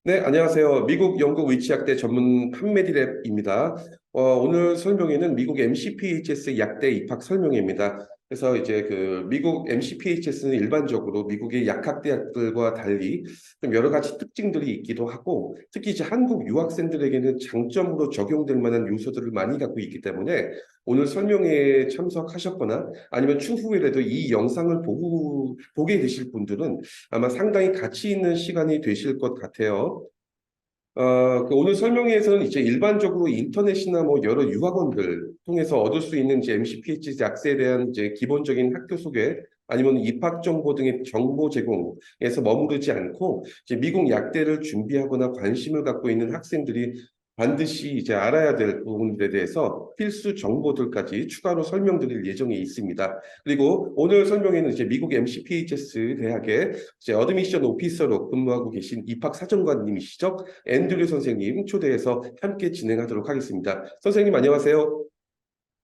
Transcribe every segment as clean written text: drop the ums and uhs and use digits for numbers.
네, 안녕하세요. 미국 영국 의치약대 전문 판메디랩입니다. 오늘 설명회는 미국 MCPHS 약대 입학 설명회입니다. 그래서 이제 그 미국 MCPHS는 일반적으로 미국의 약학대학들과 달리 좀 여러 가지 특징들이 있기도 하고, 특히 이제 한국 유학생들에게는 장점으로 적용될 만한 요소들을 많이 갖고 있기 때문에 오늘 설명회에 참석하셨거나 아니면 추후에라도 이 영상을 보게 되실 분들은 아마 상당히 가치 있는 시간이 되실 것 같아요. 그 오늘 설명회에서는 이제 일반적으로 인터넷이나 뭐 여러 유학원들 통해서 얻을 수 있는 이제 MCPH 약세에 대한 이제 기본적인 학교 소개 아니면 입학 정보 등의 정보 제공에서 머무르지 않고 이제 미국 약대를 준비하거나 관심을 갖고 있는 학생들이 반드시 이제 알아야 될 부분들에 대해서 필수 정보들까지 추가로 설명드릴 예정에 있습니다. 그리고 오늘 설명회는 이제 미국 MCPHS 대학의 이제 어드미션 오피서로 근무하고 계신 입학 사정관님이시죠? 앤드류 선생님 초대해서 함께 진행하도록 하겠습니다. 선생님 안녕하세요.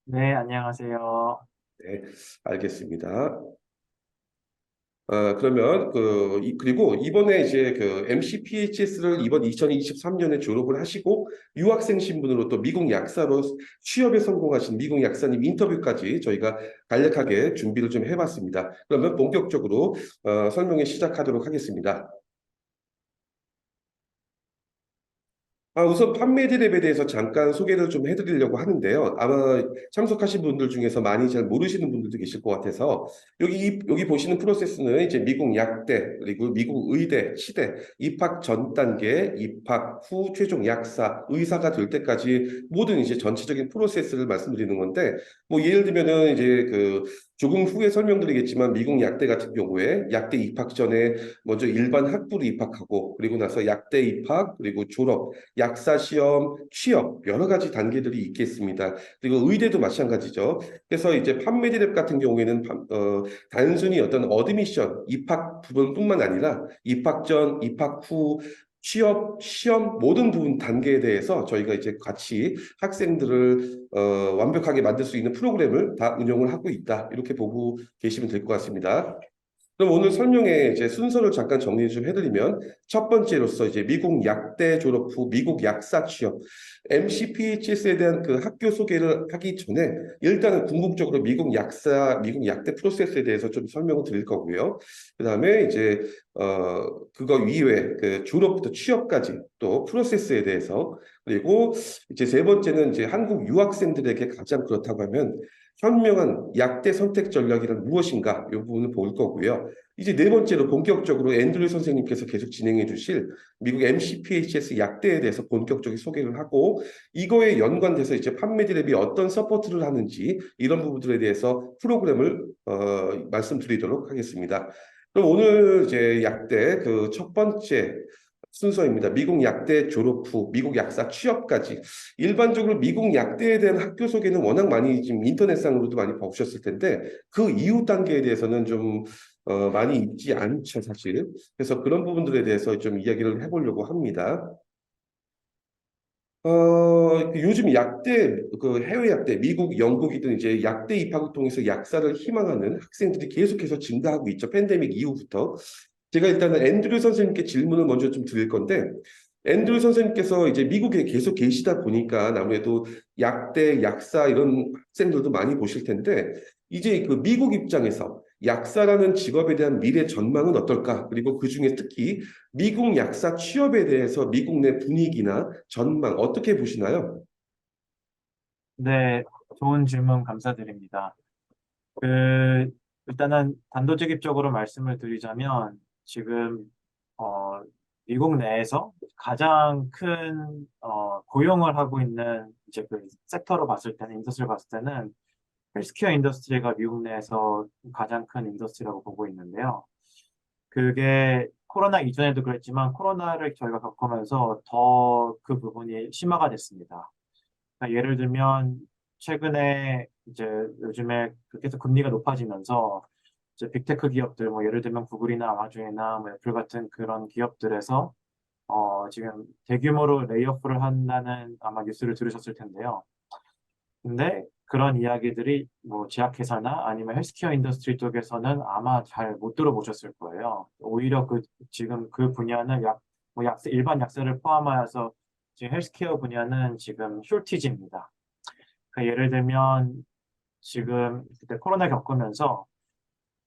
네, 안녕하세요. 네, 알겠습니다. 그러면 그리고 이번에 이제 그 MCPHS를 이번 2023년에 졸업을 하시고 유학생 신분으로 또 미국 약사로 취업에 성공하신 미국 약사님 인터뷰까지 저희가 간략하게 준비를 좀 해봤습니다. 그러면 본격적으로 설명에 시작하도록 하겠습니다. 우선 판매드랩에 대해서 잠깐 소개를 좀 해드리려고 하는데요. 아마 참석하신 분들 중에서 많이 잘 모르시는 분들도 계실 것 같아서 여기 보시는 프로세스는 이제 미국 약대 그리고 미국 의대, 치대 입학 전 단계, 입학 후 최종 약사, 의사가 될 때까지 모든 이제 전체적인 프로세스를 말씀드리는 건데 뭐 예를 들면은 이제 그 조금 후에 설명드리겠지만 미국 약대 같은 경우에 약대 입학 전에 먼저 일반 학부로 입학하고 그리고 나서 약대 입학 그리고 졸업 약사 시험, 취업 여러 가지 단계들이 있겠습니다. 그리고 의대도 마찬가지죠. 그래서 이제 판메디랩 같은 경우에는 단순히 어떤 어드미션 입학 부분뿐만 아니라 입학 전, 입학 후 취업, 시험 모든 부분 단계에 대해서 저희가 이제 같이 학생들을 완벽하게 만들 수 있는 프로그램을 다 운영을 하고 있다. 이렇게 보고 계시면 될 것 같습니다. 그럼 오늘 설명의 이제 순서를 잠깐 정리 좀 해드리면 첫 번째로서 이제 미국 약대 졸업 후 미국 약사 취업 MCPHS에 대한 그 학교 소개를 하기 전에 일단은 궁극적으로 미국 약대 프로세스에 대해서 좀 설명을 드릴 거고요. 그다음에 이제 그거 이외에 그 졸업부터 취업까지 또 프로세스에 대해서 그리고 이제 세 번째는 이제 한국 유학생들에게 가장 그렇다고 하면 현명한 약대 선택 전략이란 무엇인가 이 부분을 볼 거고요. 이제 네 번째로 본격적으로 앤드류 선생님께서 계속 진행해 주실 미국 MCPHS 약대에 대해서 본격적인 소개를 하고 이거에 연관돼서 이제 판매드랩이 어떤 서포트를 하는지 이런 부분들에 대해서 프로그램을 말씀드리도록 하겠습니다. 그럼 오늘 이제 약대 그 첫 번째 순서입니다. 미국 약대 졸업 후 미국 약사 취업까지. 일반적으로 미국 약대에 대한 학교 소개는 워낙 많이 지금 인터넷상으로도 많이 보셨을 텐데 그 이후 단계에 대해서는 좀 많이 있지 않죠, 사실. 그래서 그런 부분들에 대해서 좀 이야기를 해보려고 합니다. 요즘 약대, 그 해외 약대, 미국, 영국이든 이제 약대 입학을 통해서 약사를 희망하는 학생들이 계속해서 증가하고 있죠. 팬데믹 이후부터. 제가 일단은 앤드류 선생님께 질문을 먼저 좀 드릴 건데, 앤드류 선생님께서 이제 미국에 계속 계시다 보니까 아무래도 약대, 약사 이런 학생들도 많이 보실 텐데, 이제 그 미국 입장에서 약사라는 직업에 대한 미래 전망은 어떨까? 그리고 그 중에 특히 미국 약사 취업에 대해서 미국 내 분위기나 전망 어떻게 보시나요? 네, 좋은 질문 감사드립니다. 그, 일단은 단도직입적으로 말씀을 드리자면, 지금, 어, 미국 내에서 가장 큰, 고용을 하고 있는 이제 그 섹터로 봤을 때는, 인더스트리를 봤을 때는 헬스케어 인더스트리가 미국 내에서 가장 큰 인더스트리라고 보고 있는데요. 그게 코로나 이전에도 그랬지만, 코로나를 저희가 겪으면서 더 그 부분이 심화가 됐습니다. 그러니까 예를 들면 최근에 이제 요즘에 계속 금리가 높아지면서 이제 빅테크 기업들 뭐 예를 들면 구글이나 아마존이나 뭐 애플 같은 그런 기업들에서 지금 대규모로 레이오프를 한다는 아마 뉴스를 들으셨을 텐데요. 근데 그런 이야기들이 뭐 제약회사나 아니면 헬스케어 인더스트리 쪽에서는 아마 잘 못 들어보셨을 거예요. 오히려 그 지금 그 분야는 뭐 일반 약사를 포함하여서 지금 헬스케어 분야는 지금 쇼티지입니다. 그 예를 들면 지금 그때 코로나 겪으면서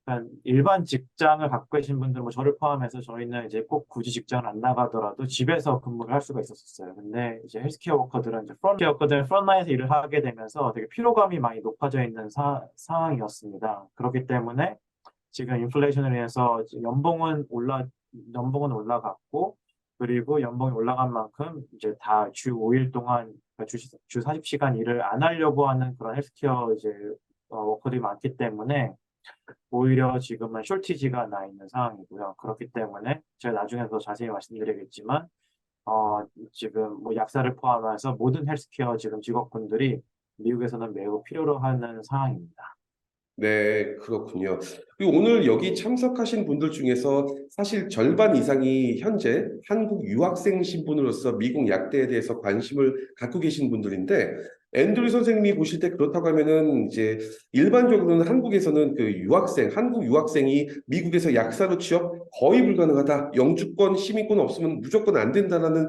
그러니까 일반 직장을 갖고 계신 분들, 뭐 저를 포함해서 저희는 이제 꼭 굳이 직장을 안 나가더라도 집에서 근무를 할 수가 있었어요. 근데 이제 헬스케어 워커들은 이제 프론트라인에서 일을 하게 되면서 되게 피로감이 많이 높아져 있는 상황이었습니다. 그렇기 때문에 지금 인플레이션을 인해서 이제 연봉은 올라갔고, 그리고 연봉이 올라간 만큼 이제 다 주 5일 동안, 그러니까 주 40시간 일을 안 하려고 하는 그런 헬스케어 이제 워커들이 많기 때문에 오히려 지금은 숄티지가 나 있는 상황이고요. 그렇기 때문에 제가 나중에 더 자세히 말씀드리겠지만, 지금 뭐 약사를 포함해서 모든 헬스케어 지금 직업군들이 미국에서는 매우 필요로 하는 상황입니다. 네, 그렇군요. 그리고 오늘 여기 참석하신 분들 중에서 사실 절반 이상이 현재 한국 유학생 신분으로서 미국 약대에 대해서 관심을 갖고 계신 분들인데, 앤드류 선생님이 보실 때 그렇다고 하면은 이제 일반적으로는 한국에서는 그 한국 유학생이 미국에서 약사로 취업 거의 불가능하다. 영주권, 시민권 없으면 무조건 안 된다라는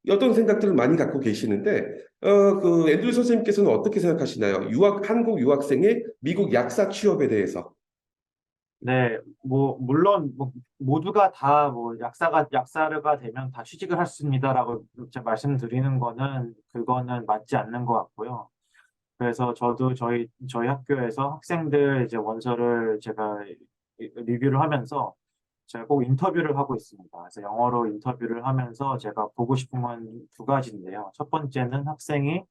어떤 생각들을 많이 갖고 계시는데, 그 앤드류 선생님께서는 어떻게 생각하시나요? 한국 유학생의 미국 약사 취업에 대해서. 네, 뭐 물론 뭐 모두가 다 뭐 약사가 되면 다 취직을 할 수 있습니다라고 제가 말씀드리는 거는 그거는 맞지 않는 것 같고요. 그래서 저도 저희 학교에서 학생들 이제 원서를 제가 리뷰를 하면서 제가 꼭 인터뷰를 하고 있습니다. 그래서 영어로 인터뷰를 하면서 제가 보고 싶은 건 두 가지인데요. 첫 번째는 학생이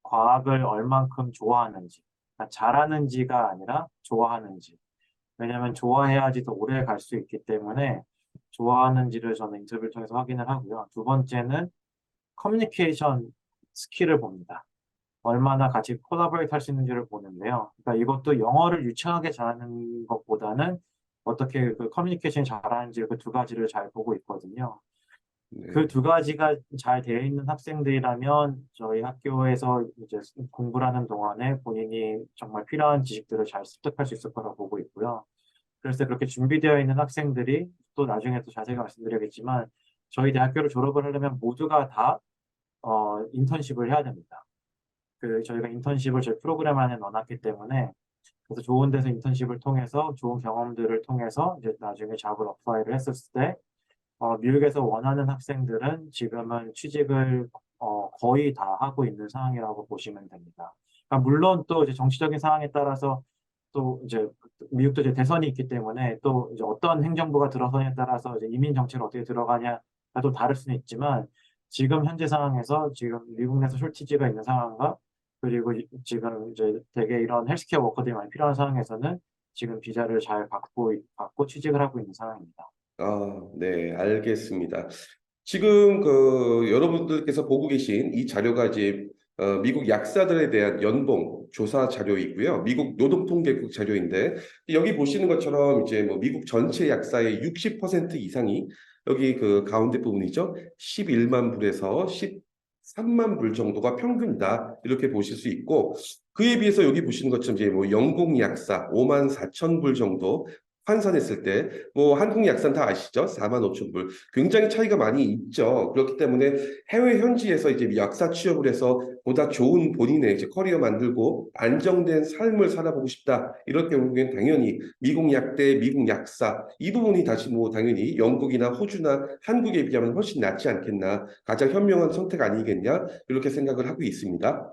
과학을 얼만큼 좋아하는지, 그러니까 잘하는지가 아니라 좋아하는지. 왜냐하면 좋아해야지 더 오래 갈 수 있기 때문에 좋아하는지를 저는 인터뷰를 통해서 확인을 하고요. 두 번째는 커뮤니케이션 스킬을 봅니다. 얼마나 같이 콜라보레이트 할 수 있는지를 보는데요. 그러니까 이것도 영어를 유창하게 잘하는 것보다는 어떻게 그 커뮤니케이션이 잘하는지 그 두 가지를 잘 보고 있거든요. 그 네. 두 가지가 잘 되어 있는 학생들이라면 저희 학교에서 이제 공부를 하는 동안에 본인이 정말 필요한 지식들을 잘 습득할 수 있을 거라고 보고 있고요. 그래서 그렇게 준비되어 있는 학생들이 또 나중에 또 자세히 말씀드리겠지만 저희 대학교를 졸업을 하려면 모두가 다 인턴십을 해야 됩니다. 저희가 인턴십을 저희 프로그램 안에 넣어놨기 때문에 그래서 좋은 데서 인턴십을 통해서 좋은 경험들을 통해서 이제 나중에 잡을 어플라이를 했었을 때 미국에서 원하는 학생들은 지금은 취직을 거의 다 하고 있는 상황이라고 보시면 됩니다. 그러니까 물론 또 이제 정치적인 상황에 따라서 또 이제 미국도 이제 대선이 있기 때문에 또 이제 어떤 행정부가 들어서냐에 따라서 이제 이민 정책을 어떻게 들어가냐가 또 다를 수는 있지만 지금 현재 상황에서 지금 미국 내에서 숄티지가 있는 상황과 그리고 지금 이제 되게 이런 헬스케어 워커들이 많이 필요한 상황에서는 지금 비자를 잘 받고 취직을 하고 있는 상황입니다. 네, 알겠습니다. 지금 그 여러분들께서 보고 계신 이 자료가 이제 미국 약사들에 대한 연봉 조사 자료이고요. 미국 노동통계국 자료인데 여기 보시는 것처럼 이제 뭐 미국 전체 약사의 60% 이상이 여기 그 가운데 부분이죠. 11만 불에서 13만 불 정도가 평균이다. 이렇게 보실 수 있고 그에 비해서 여기 보시는 것처럼 이제 뭐 영국 약사 5만 4천 불 정도 환산했을 때 뭐 한국 약사는 다 아시죠? 4만 5천 불. 굉장히 차이가 많이 있죠. 그렇기 때문에 해외 현지에서 이제 약사 취업을 해서 보다 좋은 본인의 이제 커리어 만들고 안정된 삶을 살아보고 싶다. 이럴 경우에는 당연히 미국 약대, 미국 약사 이 부분이 다시 뭐 당연히 영국이나 호주나 한국에 비하면 훨씬 낫지 않겠나. 가장 현명한 선택 아니겠냐. 이렇게 생각을 하고 있습니다.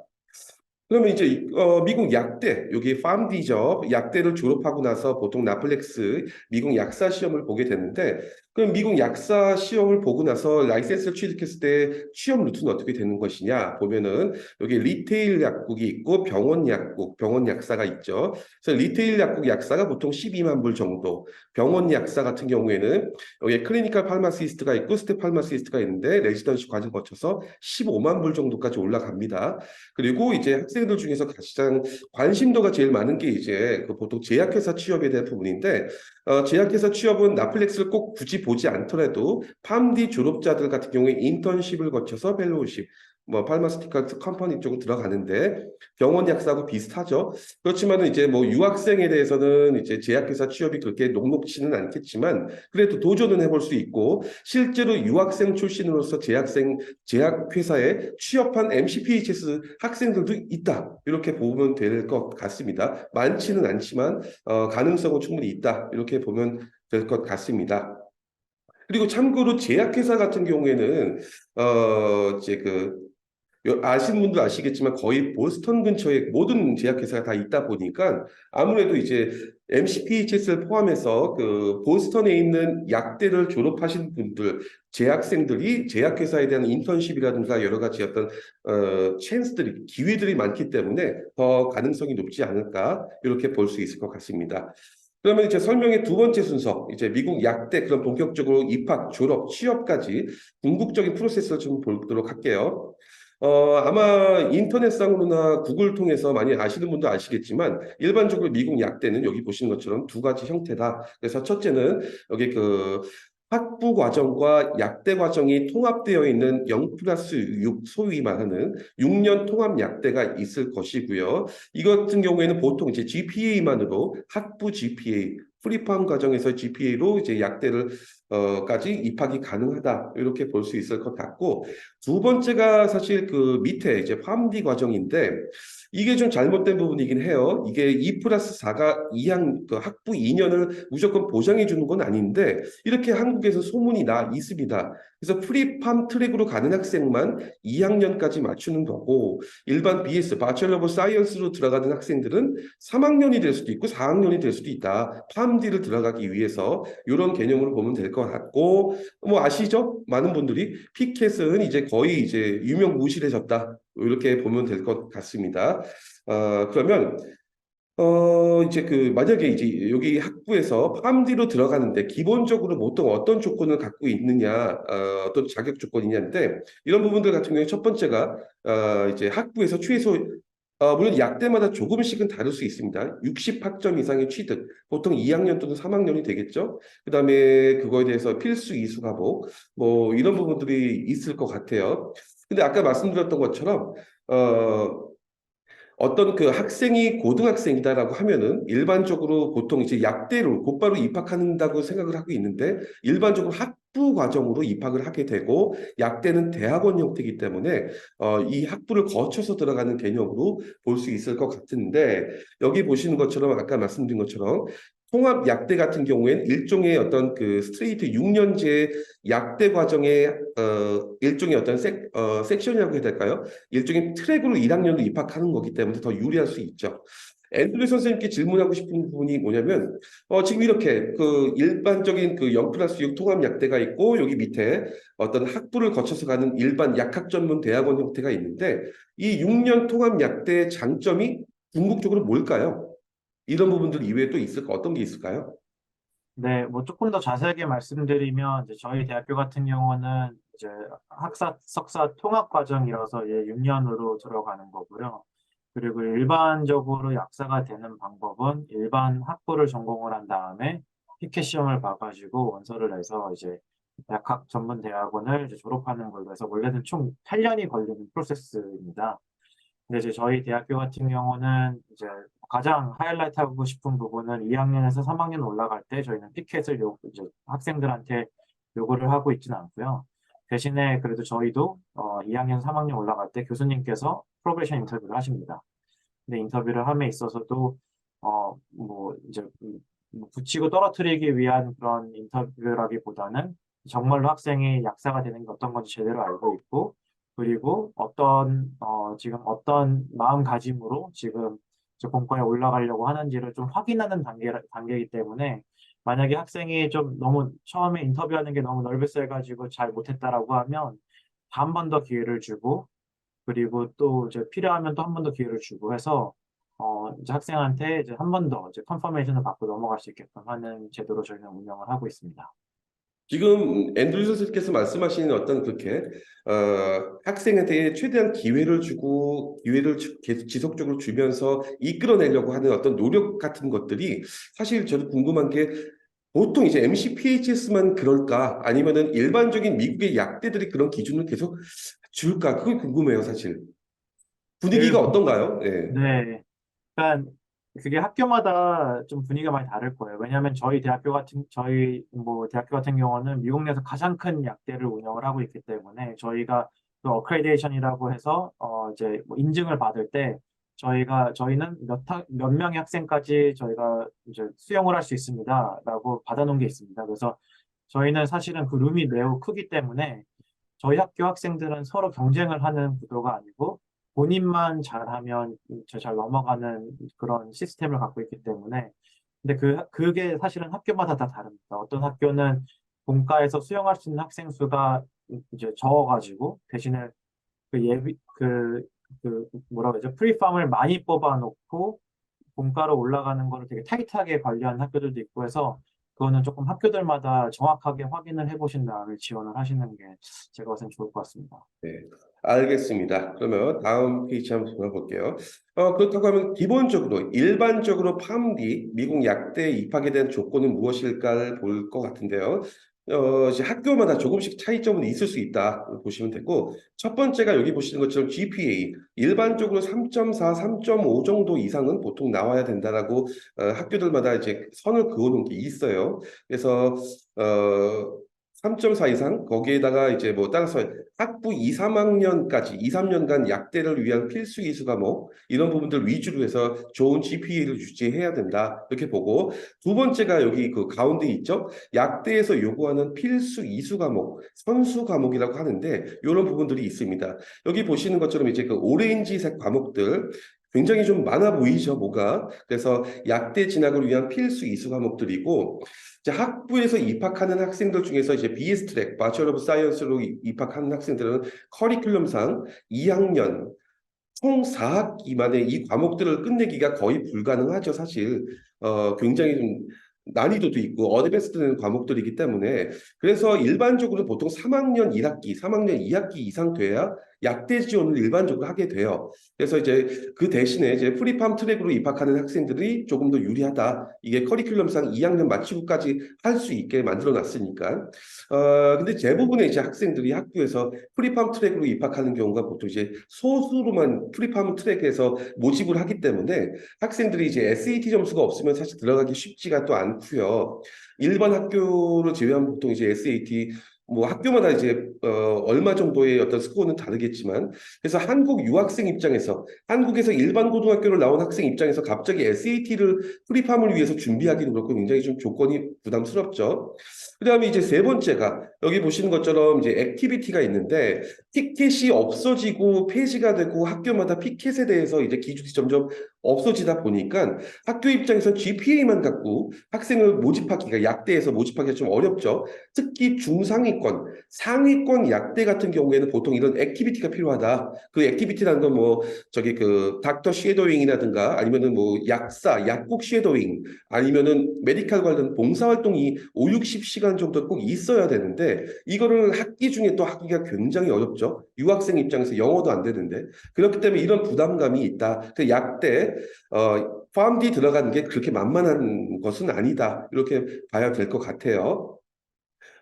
그러면 이제 미국 약대, 여기 팜디죠. 약대를 졸업하고 나서 보통 나플렉스 미국 약사 시험을 보게 되는데, 그럼 미국 약사 시험을 보고 나서 라이센스를 취득했을 때 취업 루트는 어떻게 되는 것이냐 보면은 여기 리테일 약국이 있고 병원 약국, 병원 약사가 있죠. 그래서 리테일 약국 약사가 보통 12만 불 정도, 병원 약사 같은 경우에는 여기 클리니컬 팔마시스트가 있고 스텝 팔마시스트가 있는데 레지던시 과정 거쳐서 15만 불 정도까지 올라갑니다. 그리고 이제 학생들 중에서 가장 관심도가 제일 많은 게 이제 그 보통 제약회사 취업에 대한 부분인데 제약회사 취업은 나플렉스를 꼭 굳이 보지 않더라도 팜디 졸업자들 같은 경우에 인턴십을 거쳐서 펠로우십 뭐 팔마스티컬 컴퍼니 쪽으로 들어가는데 병원 약사하고 비슷하죠. 그렇지만은 이제 뭐 유학생에 대해서는 이제 제약회사 취업이 그렇게 녹록지는 않겠지만 그래도 도전은 해볼 수 있고 실제로 유학생 출신으로서 제약회사에 취업한 MCPHS 학생들도 있다. 이렇게 보면 될 것 같습니다. 많지는 않지만 가능성은 충분히 있다. 이렇게 보면 될 것 같습니다. 그리고 참고로 제약회사 같은 경우에는 이제 아시는 분도 아시겠지만 거의 보스턴 근처에 모든 제약회사가 다 있다 보니까 아무래도 이제 MCPHS를 포함해서 그 보스턴에 있는 약대를 졸업하신 분들, 재학생들이 제약회사에 대한 인턴십이라든가 여러 가지 어떤 찬스들이 기회들이 많기 때문에 더 가능성이 높지 않을까 이렇게 볼 수 있을 것 같습니다. 그러면 이제 설명의 두 번째 순서, 이제 미국 약대 그런 본격적으로 입학, 졸업, 취업까지 궁극적인 프로세스를 좀 보도록 할게요. 아마 인터넷상으로나 구글 통해서 많이 아시는 분도 아시겠지만 일반적으로 미국 약대는 여기 보시는 것처럼 두 가지 형태다. 그래서 첫째는 여기 학부 과정과 약대 과정이 통합되어 있는 0 플러스 6, 소위 말하는 6년 통합 약대가 있을 것이고요. 이 같은 경우에는 보통 이제 GPA만으로 학부 GPA, 프리팜 과정에서 GPA로 이제 약대를 까지 입학이 가능하다. 이렇게 볼 수 있을 것 같고 두 번째가 사실 그 밑에 이제 팜디 과정인데 이게 좀 잘못된 부분이긴 해요. 이게 2 플러스 4가 그 학부 2년을 무조건 보장해 주는 건 아닌데 이렇게 한국에서 소문이 나 있습니다. 그래서 프리팜 트랙으로 가는 학생만 2학년까지 맞추는 거고 일반 BS, 바첼러 오브 사이언스로 들어가는 학생들은 3학년이 될 수도 있고 4학년이 될 수도 있다. 팜디를 들어가기 위해서 이런 개념으로 보면 될 것 같고 뭐 아시죠? 많은 분들이 피켓은 이제 거의 이제 유명무실해졌다. 이렇게 보면 될 것 같습니다. 그러면 이제 만약에 이제 여기 학부에서 팜디로 들어가는데 기본적으로 보통 어떤 조건을 갖고 있느냐, 어떤 자격 조건이냐인데 이런 부분들 같은 경우에 첫 번째가 이제 학부에서 최소 물론 약대마다 조금씩은 다를 수 있습니다. 60학점 이상의 취득, 보통 2학년 또는 3학년이 되겠죠. 그다음에 그거에 대해서 필수 이수 과목, 뭐 이런 부분들이 있을 것 같아요. 근데 아까 말씀드렸던 것처럼 어떤 그 학생이 고등학생이다라고 하면은 일반적으로 보통 이제 약대로 곧바로 입학한다고 생각을 하고 있는데 일반적으로 학부 과정으로 입학을 하게 되고 약대는 대학원 형태이기 때문에 이 학부를 거쳐서 들어가는 개념으로 볼 수 있을 것 같은데 여기 보시는 것처럼 아까 말씀드린 것처럼 통합 약대 같은 경우에는 일종의 어떤 그 스트레이트 6년제 약대 과정의 일종의 어떤 섹션이라고 해야 될까요? 일종의 트랙으로 1학년도 입학하는 거기 때문에 더 유리할 수 있죠. 앤드류 선생님께 질문하고 싶은 부분이 뭐냐면 지금 이렇게 그 일반적인 그 0 플러스 6 통합 약대가 있고 여기 밑에 어떤 학부를 거쳐서 가는 일반 약학 전문 대학원 형태가 있는데 이 6년 통합 약대의 장점이 궁극적으로 뭘까요? 이런 부분들 이외에 또 있을까? 어떤 게 있을까요? 네, 뭐 조금 더 자세하게 말씀드리면 이제 저희 대학교 같은 경우는 이제 학사, 석사 통합 과정이라서 이제 6년으로 들어가는 거고요. 그리고 일반적으로 약사가 되는 방법은 일반 학부를 전공을 한 다음에 피켓 시험을 봐가지고 원서를 내서 이제 약학 전문 대학원을 이제 졸업하는 걸로 해서 원래는 총 8년이 걸리는 프로세스입니다. 근데 이제 저희 대학교 같은 경우는 이제 가장 하이라이트 하고 싶은 부분은 2학년에서 3학년 올라갈 때 저희는 피켓을 이제 학생들한테 요구를 하고 있지는 않고요. 대신에 그래도 저희도 2학년, 3학년 올라갈 때 교수님께서 프로베이션 인터뷰를 하십니다. 근데 인터뷰를 함에 있어서도 뭐 이제 뭐 붙이고 떨어뜨리기 위한 그런 인터뷰라기보다는 정말로 학생이 약사가 되는 게 어떤 건지 제대로 알고 있고 그리고 지금 어떤 마음가짐으로 지금 저 본과에 올라가려고 하는지를 좀 확인하는 단계이기 때문에 만약에 학생이 좀 너무 처음에 인터뷰하는 게 너무 널브스해가지고 잘 못했다라고 하면 한 번 더 기회를 주고 그리고 또 이제 필요하면 또 한 번 더 기회를 주고 해서 이제 학생한테 이제 한 번 더 이제 컨퍼메이션을 받고 넘어갈 수 있게끔 하는 제도로 저희는 운영을 하고 있습니다. 지금 앤드류 선생님께서 말씀하시는 어떤 그렇게 학생한테 최대한 기회를 주고 계속 지속적으로 주면서 이끌어내려고 하는 어떤 노력 같은 것들이 사실 저도 궁금한 게 보통 이제 MCPHS만 그럴까 아니면은 일반적인 미국의 약대들이 그런 기준을 계속 줄까? 그게 궁금해요, 사실. 그, 분위기가 어떤가요? 예. 네. 그러니까 그게 학교마다 좀 분위기가 많이 다를 거예요. 왜냐하면 저희 뭐 대학교 같은 경우는 미국 내에서 가장 큰 약대를 운영을 하고 있기 때문에 저희가 그 어크레디에이션이라고 해서 이제 뭐 인증을 받을 때 저희는 몇 명의 학생까지 저희가 이제 수용을 할 수 있습니다라고 받아놓은 게 있습니다. 그래서 저희는 사실은 그 룸이 매우 크기 때문에 저희 학교 학생들은 서로 경쟁을 하는 구도가 아니고 본인만 잘하면 잘 넘어가는 그런 시스템을 갖고 있기 때문에 근데 그게 사실은 학교마다 다 다릅니다. 어떤 학교는 본과에서 수용할 수 있는 학생 수가 이제 적어가지고 대신에 뭐라 그러죠? 프리팜을 많이 뽑아놓고 본가로 올라가는 거를 되게 타이트하게 관리하는 학교들도 있고 해서 그거는 조금 학교들마다 정확하게 확인을 해보신 다음에 지원을 하시는 게 제가 봐서는 좋을 것 같습니다. 네, 알겠습니다. 그러면 다음 페이지 한번 볼게요. 그렇다고 하면 기본적으로 일반적으로 팜디 미국 약대에 입학에 대한 조건은 무엇일까를 볼 것 같은데요. 이제 학교마다 조금씩 차이점은 있을 수 있다 보시면 되고 첫 번째가 여기 보시는 것처럼 GPA 일반적으로 3.4, 3.5 정도 이상은 보통 나와야 된다라고 학교들마다 이제 선을 그어놓은 게 있어요. 그래서 3.4 이상 거기에다가 이제 뭐 따라서 학부 2, 3학년까지 2, 3년간 약대를 위한 필수 이수 과목 이런 부분들 위주로 해서 좋은 GPA를 유지해야 된다 이렇게 보고 두 번째가 여기 그 가운데 있죠. 약대에서 요구하는 필수 이수 과목, 선수 과목이라고 하는데 이런 부분들이 있습니다. 여기 보시는 것처럼 이제 그 오렌지색 과목들 굉장히 좀 많아 보이죠, 뭐가. 그래서 약대 진학을 위한 필수 이수 과목들이고 이제 학부에서 입학하는 학생들 중에서 이제 BS 트랙, Bachelor of Science로 입학하는 학생들은 커리큘럼상 2학년 총 4학기 만에 이 과목들을 끝내기가 거의 불가능하죠, 사실. 굉장히 좀 난이도도 있고 어드밴스드된 과목들이기 때문에 그래서 일반적으로 보통 3학년 1학기, 3학년 2학기 이상 돼야 약대 지원을 일반적으로 하게 돼요. 그래서 이제 그 대신에 이제 프리팜 트랙으로 입학하는 학생들이 조금 더 유리하다. 이게 커리큘럼상 2학년 마치고까지 할 수 있게 만들어 놨으니까. 근데 대부분의 이제 학생들이 학교에서 프리팜 트랙으로 입학하는 경우가 보통 이제 소수로만 프리팜 트랙에서 모집을 하기 때문에 학생들이 이제 SAT 점수가 없으면 사실 들어가기 쉽지가 또 않고요. 일반 학교를 제외하면 보통 이제 SAT 뭐 학교마다 이제 얼마 정도의 어떤 스코어는 다르겠지만 그래서 한국 유학생 입장에서 한국에서 일반 고등학교를 나온 학생 입장에서 갑자기 SAT를 프리팜을 위해서 준비하기는 그렇고 굉장히 좀 조건이 부담스럽죠. 그다음에 이제 세 번째가 여기 보시는 것처럼 이제 액티비티가 있는데 티켓이 없어지고 폐지가 되고 학교마다 피켓에 대해서 이제 기준이 점점 없어지다 보니까 학교 입장에서 GPA만 갖고 학생을 모집하기가 약대에서 모집하기가 좀 어렵죠. 특히 중상위권, 상위권 약대 같은 경우에는 보통 이런 액티비티가 필요하다. 그 액티비티라는 건 뭐 저기 그 닥터 쉐도잉이라든가 아니면은 뭐 약사, 약국 쉐도잉 아니면은 메디칼 관련 봉사활동이 5, 60시간 정도 꼭 있어야 되는데 이거를 학기 중에 또 하기가 굉장히 어렵죠. 유학생 입장에서 영어도 안 되는데 그렇기 때문에 이런 부담감이 있다. 그 약대 파암디 들어가는 게 그렇게 만만한 것은 아니다. 이렇게 봐야 될 것 같아요.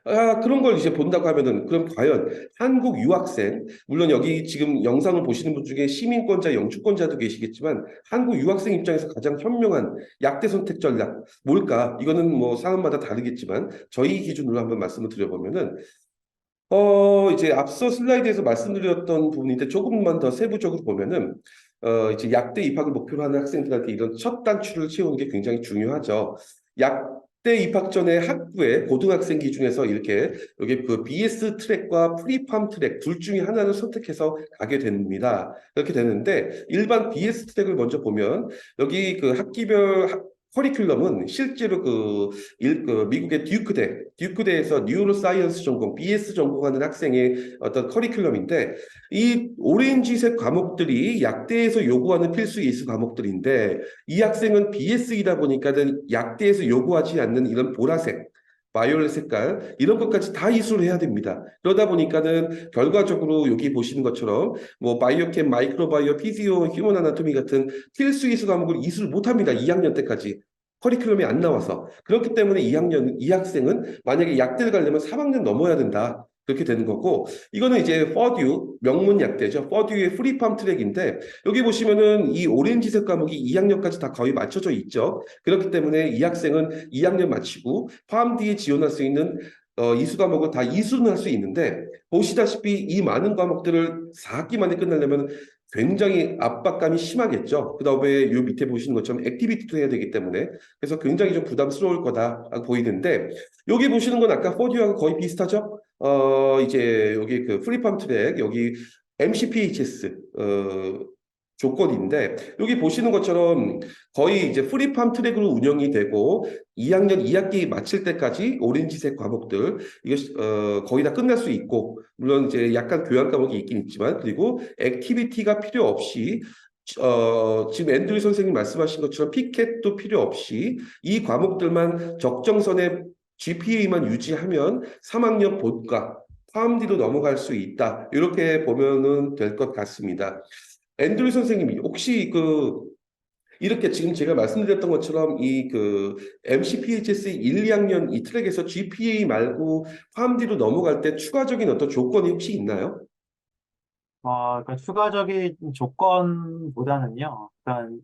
그런 걸 이제 본다고 하면은, 그럼 과연 한국 유학생, 물론 여기 지금 영상을 보시는 분 중에 시민권자, 영주권자도 계시겠지만, 한국 유학생 입장에서 가장 현명한 약대 선택 전략, 뭘까? 이거는 뭐 상황마다 다르겠지만, 저희 기준으로 한번 말씀을 드려보면은, 이제 앞서 슬라이드에서 말씀드렸던 부분인데 조금만 더 세부적으로 보면은, 이제 약대 입학을 목표로 하는 학생들한테 이런 첫 단추를 채우는 게 굉장히 중요하죠. 약대 입학 전에 학부에 고등학생 기준에서 이렇게 여기 그 BS 트랙과 프리팜 트랙 둘 중에 하나를 선택해서 가게 됩니다. 그렇게 되는데 일반 BS 트랙을 먼저 보면 여기 그 커리큘럼은 실제로 그 미국의 듀크대에서 뉴로사이언스 전공, BS 전공하는 학생의 어떤 커리큘럼인데 이 오렌지색 과목들이 약대에서 요구하는 필수 이수 과목들인데 이 학생은 BS이다 보니까는 약대에서 요구하지 않는 이런 보라색 바이올렛 색깔 이런 것까지 다 이수를 해야 됩니다. 그러다 보니까는 결과적으로 여기 보시는 것처럼 뭐 바이오캠, 마이크로바이오, 피지오, 휴먼 아나토미 같은 필수 이수 과목을 이수를 못합니다. 2학년 때까지. 커리큘럼이 안 나와서. 그렇기 때문에 이 학생은 만약에 약대를 가려면 3학년 넘어야 된다. 그렇게 되는 거고, 이거는 이제 퍼듀 명문 약대죠. 퍼듀의 프리팜 트랙인데, 여기 보시면은 이 오렌지색 과목이 2학년까지 다 거의 맞춰져 있죠. 그렇기 때문에 이 학생은 2학년 마치고 팜디에 지원할 수 있는 이수 과목을 다 이수는 할 수 있는데, 보시다시피 이 많은 과목들을 4학기 만에 끝내려면 굉장히 압박감이 심하겠죠. 그 다음에 요 밑에 보시는 것처럼 액티비티도 해야 되기 때문에 그래서 굉장히 좀 부담스러울 거다 보이는데, 여기 보시는 건 아까 포디오하고 거의 비슷하죠? 이제 여기 그 프리팜 트랙, 여기 MCPHS, 조건인데, 여기 보시는 것처럼 거의 이제 프리팜 트랙으로 운영이 되고, 2학년 2학기 마칠 때까지 오렌지색 과목들, 이게, 거의 다 끝날 수 있고, 물론 이제 약간 교양 과목이 있긴 있지만, 그리고 액티비티가 필요 없이, 지금 앤드류 선생님 말씀하신 것처럼 피켓도 필요 없이 이 과목들만 적정선의 GPA만 유지하면 3학년 본과 파암디로 넘어갈 수 있다. 이렇게 보면은 될 것 같습니다. 앤드류 선생님이 혹시 이렇게 지금 제가 말씀드렸던 것처럼 이 MCPHS 1, 2학년 이 트랙에서 GPA 말고 파암디로 넘어갈 때 추가적인 어떤 조건이 혹시 있나요? 그러니까 추가적인 조건보다는요. 그러니까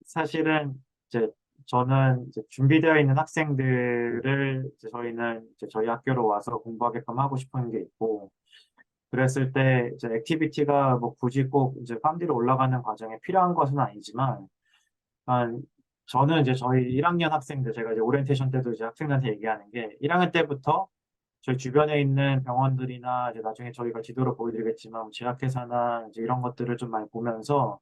사실은 이제 저는 이제 준비되어 있는 학생들을 이제 저희는 이제 저희 학교로 와서 공부하게끔 하고 싶은 게 있고, 그랬을 때 이제 액티비티가 뭐 굳이 꼭 이제 팜디로 올라가는 과정에 필요한 것은 아니지만, 한 저는 이제 저희 1학년 학생들, 제가 이제 오리엔테이션 때도 이제 학생들한테 얘기하는 게 1학년 때부터 저희 주변에 있는 병원들이나 이제 나중에 저희가 지도를 보여드리겠지만 제약회사나 이제 이런 것들을 좀 많이 보면서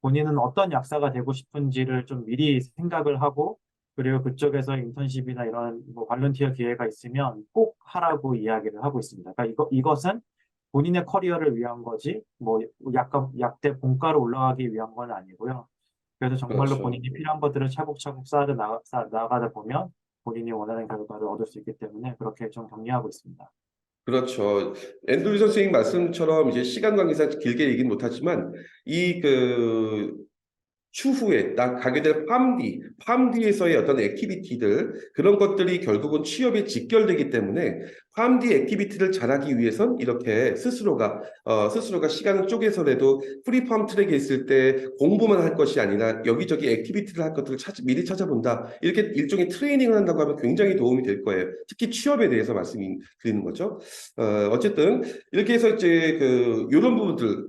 본인은 어떤 약사가 되고 싶은지를 좀 미리 생각을 하고, 그리고 그쪽에서 인턴십이나 이런 뭐 발런티어 기회가 있으면 꼭 하라고 이야기를 하고 있습니다. 그러니까 이것은 본인의 커리어를 위한 거지 뭐 약간 약대 본과로 올라가기 위한 건 아니고요. 그래서 정말로 그렇죠. 본인이 필요한 것들을 차곡차곡 쌓아가다 보면 본인이 원하는 결과를 얻을 수 있기 때문에 그렇게 좀 격려하고 있습니다. 그렇죠. 앤드류 선생님 말씀처럼 이제 시간 관계상 길게 얘기는 못하지만 추후에 나 가게 될 팜디에서의 어떤 액티비티들 그런 것들이 결국은 취업에 직결되기 때문에 팜디 액티비티를 잘하기 위해선 이렇게 스스로가 시간을 쪼개서라도 프리팜 트랙에 있을 때 공부만 할 것이 아니라 여기저기 액티비티를 할 것들을 미리 찾아본다. 이렇게 일종의 트레이닝을 한다고 하면 굉장히 도움이 될 거예요. 특히 취업에 대해서 말씀드리는 거죠. 어쨌든 이렇게 해서 이제 이런 부분들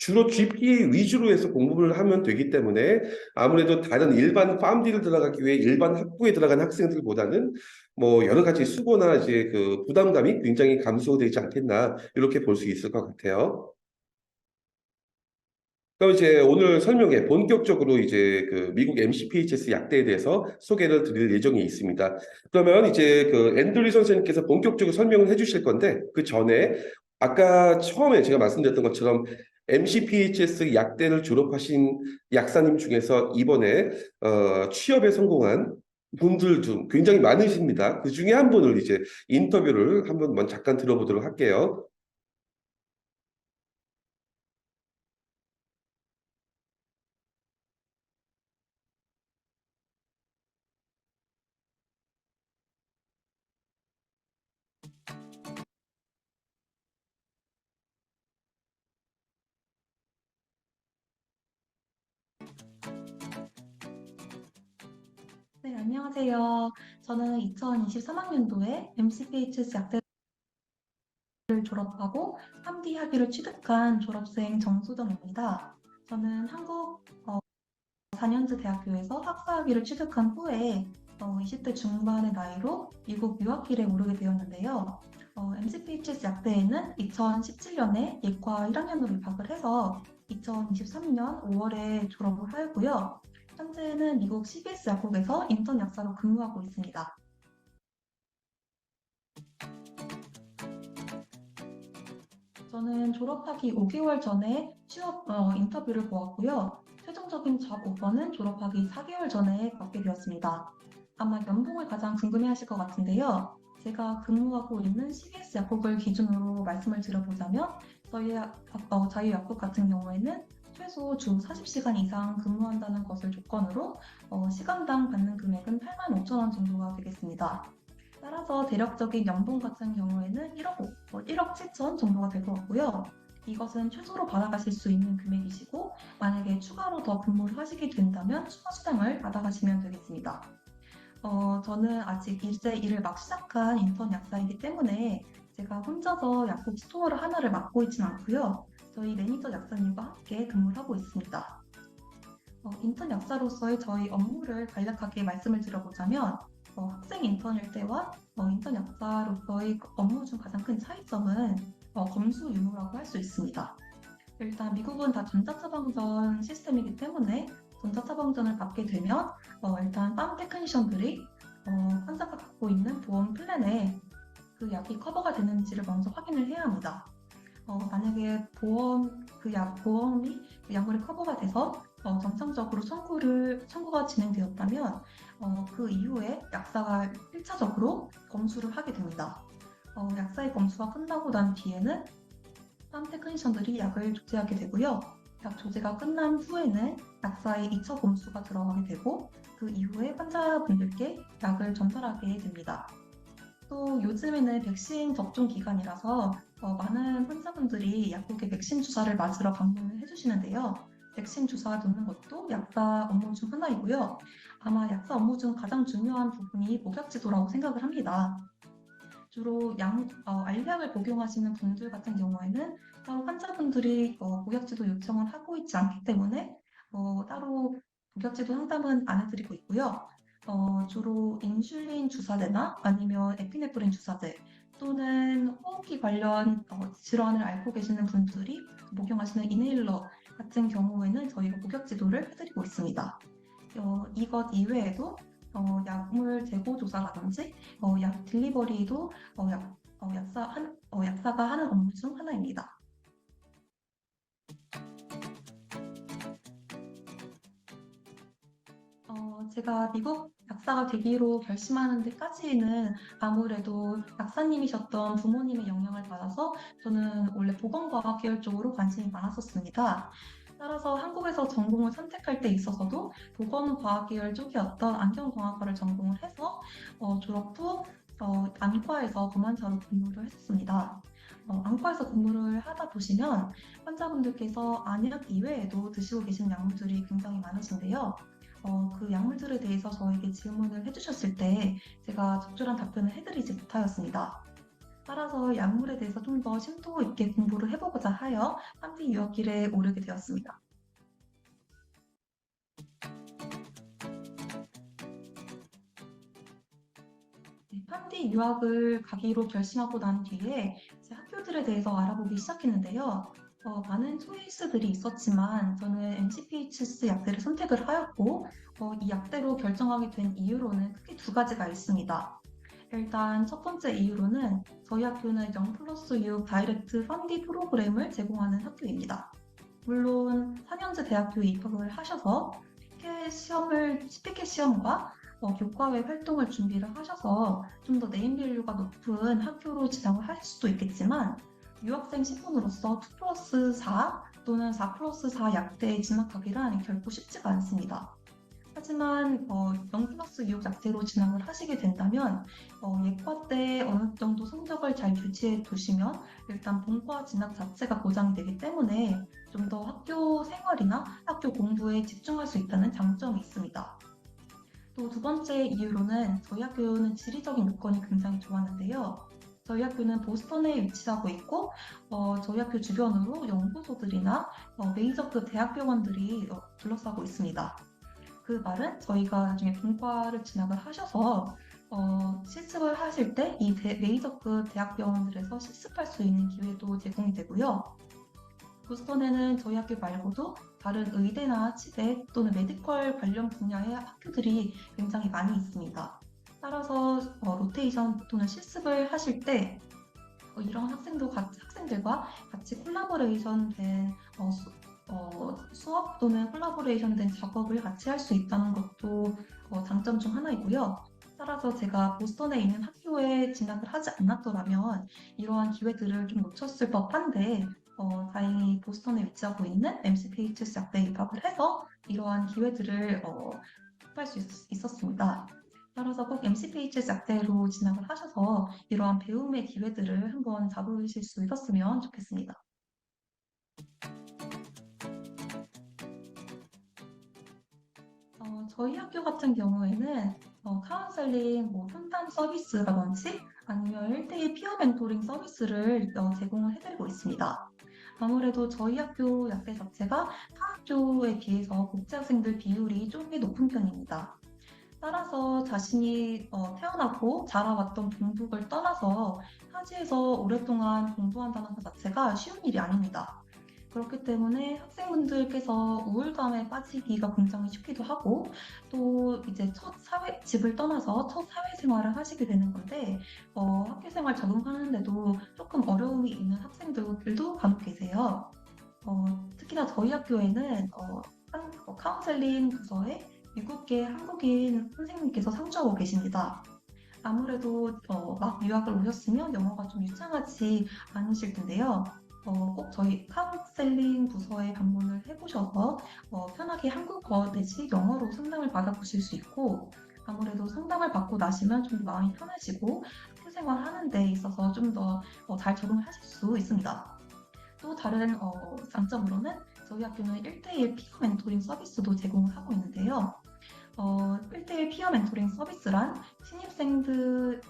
주로 GPA 위주로 해서 공부를 하면 되기 때문에 아무래도 다른 일반 팜디를 들어가기 위해 일반 학부에 들어간 학생들보다는 뭐 여러 가지 수고나 이제 부담감이 굉장히 감소되지 않겠나 이렇게 볼 수 있을 것 같아요. 그럼 이제 오늘 설명에 본격적으로 이제 미국 MCPHS 약대에 대해서 소개를 드릴 예정이 있습니다. 그러면 이제 앤드류 선생님께서 본격적으로 설명을 해주실 건데 그 전에 아까 처음에 제가 말씀드렸던 것처럼 MCPHS 약대를 졸업하신 약사님 중에서 이번에 취업에 성공한 분들 중 굉장히 많으십니다. 그 중에 한 분을 이제 인터뷰를 한번 잠깐 들어보도록 할게요. 네, 안녕하세요. 저는 2023학년도에 MCPHS 약대를 졸업하고 3D 학위를 취득한 졸업생 정수정입니다. 저는 한국 4년제 대학교에서 학사 학위를 취득한 후에 20대 중반의 나이로 미국 유학길에 오르게 되었는데요. MCPHS 약대에는 2017년에 예과 1학년으로 입학을 해서 2023년 5월에 졸업을 하였고요. 현재는 미국 CBS 약국에서 인턴 약사로 근무하고 있습니다. 저는 졸업하기 5개월 전에 취업 인터뷰를 보았고요. 최종적인 잡 오퍼는 졸업하기 4개월 전에 받게 되었습니다. 아마 연봉을 가장 궁금해하실 것 같은데요. 제가 근무하고 있는 CBS 약국을 기준으로 말씀을 드려보자면 저희 약국 같은 경우에는 최소 주 40시간 이상 근무한다는 것을 조건으로 시간당 받는 금액은 85,000원 정도가 되겠습니다. 따라서 대략적인 연봉 같은 경우에는 1억 1억 7천 정도가 될 것 같고요. 이것은 최소로 받아가실 수 있는 금액이시고, 만약에 추가로 더 근무를 하시게 된다면 추가 수당을 받아가시면 되겠습니다. 저는 아직 이제 일을 막 시작한 인턴 약사이기 때문에 제가 혼자서 약국 스토어를 하나를 맡고 있진 않고요. 저희 매니저 약사님과 함께 근무를 하고 있습니다. 인턴 약사로서의 저희 업무를 간략하게 말씀을 드려보자면, 학생 인턴일 때와 인턴 약사로서의 업무 중 가장 큰 차이점은 검수 유무라고 할 수 있습니다. 일단 미국은 다 전자처방전 시스템이기 때문에 전자처방전을 받게 되면 일단 팜 테크니션들이 환자가 갖고 있는 보험 플랜에 그 약이 커버가 되는지를 먼저 확인을 해야 합니다. 만약에 보험이 그 약물이 커버가 돼서 정상적으로 청구가 진행되었다면 그 이후에 약사가 1차적으로 검수를 하게 됩니다. 약사의 검수가 끝나고 난 뒤에는 팜 테크니션들이 약을 조제하게 되고요. 약 조제가 끝난 후에는 약사의 2차 검수가 들어가게 되고 그 이후에 환자분들께 약을 전달하게 됩니다. 또 요즘에는 백신 접종 기간이라서 많은 환자분들이 약국에 백신 주사를 맞으러 방문을 해주시는데요. 백신 주사 놓는 것도 약사 업무 중 하나이고요. 아마 약사 업무 중 가장 중요한 부분이 목약지도라고 생각을 합니다. 주로 알약을 복용하시는 분들 같은 경우에는 따로 환자분들이 목약지도 요청을 하고 있지 않기 때문에 따로 목약지도 상담은 안 해드리고 있고요. 주로 인슐린 주사제나 아니면 에피네프린 주사제 또는 호흡기 관련 질환을 앓고 계시는 분들이 복용하시는 이네일러 같은 경우에는 저희가 목약지도를 해드리고 있습니다. 이것 이외에도 약물 재고 조사라든지 약 딜리버리도 약사가 하는 업무 중 하나입니다. 제가 미국 약사가 되기로 결심하는 데까지는 아무래도 약사님이셨던 부모님의 영향을 받아서 저는 원래 보건과학 계열 쪽으로 관심이 많았었습니다. 따라서 한국에서 전공을 선택할 때 있어서도 보건과학 계열 쪽이었던 안경공학과를 전공을 해서 졸업 후 안과에서 검안사로 근무를 했었습니다. 안과에서 근무를 하다 보시면 환자분들께서 안약 이외에도 드시고 계신 약물들이 굉장히 많으신데요. 그 약물들에 대해서 저에게 질문을 해주셨을 때 제가 적절한 답변을 해드리지 못하였습니다. 따라서 약물에 대해서 좀 더 심도 있게 공부를 해보고자 하여 팜디 유학길에 오르게 되었습니다. 네, 팜디 유학을 가기로 결심하고 난 뒤에 제 학교들에 대해서 알아보기 시작했는데요. 많은 초이스들이 있었지만 저는 MCPHS 약대를 선택을 하였고 이 약대로 결정하게 된 이유로는 크게 두 가지가 있습니다. 일단 첫 번째 이유로는 저희 학교는 0+6 다이렉트 펀디 프로그램을 제공하는 학교입니다. 물론 4년제 대학교에 입학을 하셔서 CPK 시험과 교과외 활동을 준비를 하셔서 좀 더 네임밸류가 높은 학교로 지정을 하실 수도 있겠지만 유학생 신분으로서 2+4 또는 4+4 약대에 진학하기란 결코 쉽지가 않습니다. 하지만 0+6 약대로 진학을 하시게 된다면 예과 때 어느 정도 성적을 잘 유지해 두시면 일단 본과 진학 자체가 보장이 되기 때문에 좀 더 학교 생활이나 학교 공부에 집중할 수 있다는 장점이 있습니다. 또 두 번째 이유로는 저희 학교는 지리적인 요건이 굉장히 좋았는데요. 저희 학교는 보스턴에 위치하고 있고 저희 학교 주변으로 연구소들이나 메이저급 대학병원들이 둘러싸고 있습니다. 그 말은 저희가 나중에 본과를 진학을 하셔서 실습을 하실 때 이 메이저급 대학병원들에서 실습할 수 있는 기회도 제공이 되고요. 보스턴에는 저희 학교 말고도 다른 의대나 치대 또는 메디컬 관련 분야의 학교들이 굉장히 많이 있습니다. 따라서 로테이션 또는 실습을 하실 때 이런 학생들과 같이 콜라보레이션 된 수업 또는 콜라보레이션 된 작업을 같이 할 수 있다는 것도 장점 중 하나이고요. 따라서 제가 보스턴에 있는 학교에 진학을 하지 않았더라면 이러한 기회들을 좀 놓쳤을 법한데 다행히 보스턴에 위치하고 있는 MCPHS 약대에 입학을 해서 이러한 기회들을 접할 수 있었습니다. 따라서 꼭 MCPHS 약대로 진학을 하셔서 이러한 배움의 기회들을 한번 잡으실 수 있었으면 좋겠습니다. 저희 학교 같은 경우에는 카운셀링, 상담 서비스라든지 아니면 1대1 피어 멘토링 서비스를 제공을 해드리고 있습니다. 아무래도 저희 학교 약대 자체가 타 학교에 비해서 국제 학생들 비율이 좀 꽤 높은 편입니다. 따라서 자신이 태어나고 자라왔던 동북을 떠나서 타지에서 오랫동안 공부한다는 것 자체가 쉬운 일이 아닙니다. 그렇기 때문에 학생분들께서 우울감에 빠지기가 굉장히 쉽기도 하고 또 이제 집을 떠나서 첫 사회생활을 하시게 되는 건데 학교 생활 적응하는데도 조금 어려움이 있는 학생들도 간혹 계세요. 특히나 저희 학교에는 카운셀링 부서에 미국계 한국인 선생님께서 상주하고 계십니다. 아무래도 막 유학을 오셨으면 영어가 좀 유창하지 않으실 텐데요. 꼭 저희 카운셀링 부서에 방문을 해보셔서 편하게 한국어 내지 영어로 상담을 받아보실 수 있고 아무래도 상담을 받고 나시면 좀 마음이 편해지고 학교 생활하는 데 있어서 좀 더 잘 적응을 하실 수 있습니다. 또 다른 장점으로는 저희 학교는 1대1 피어 멘토링 서비스도 제공을 하고 있는데요. 1대1 피어 멘토링 서비스란 신입생들이랑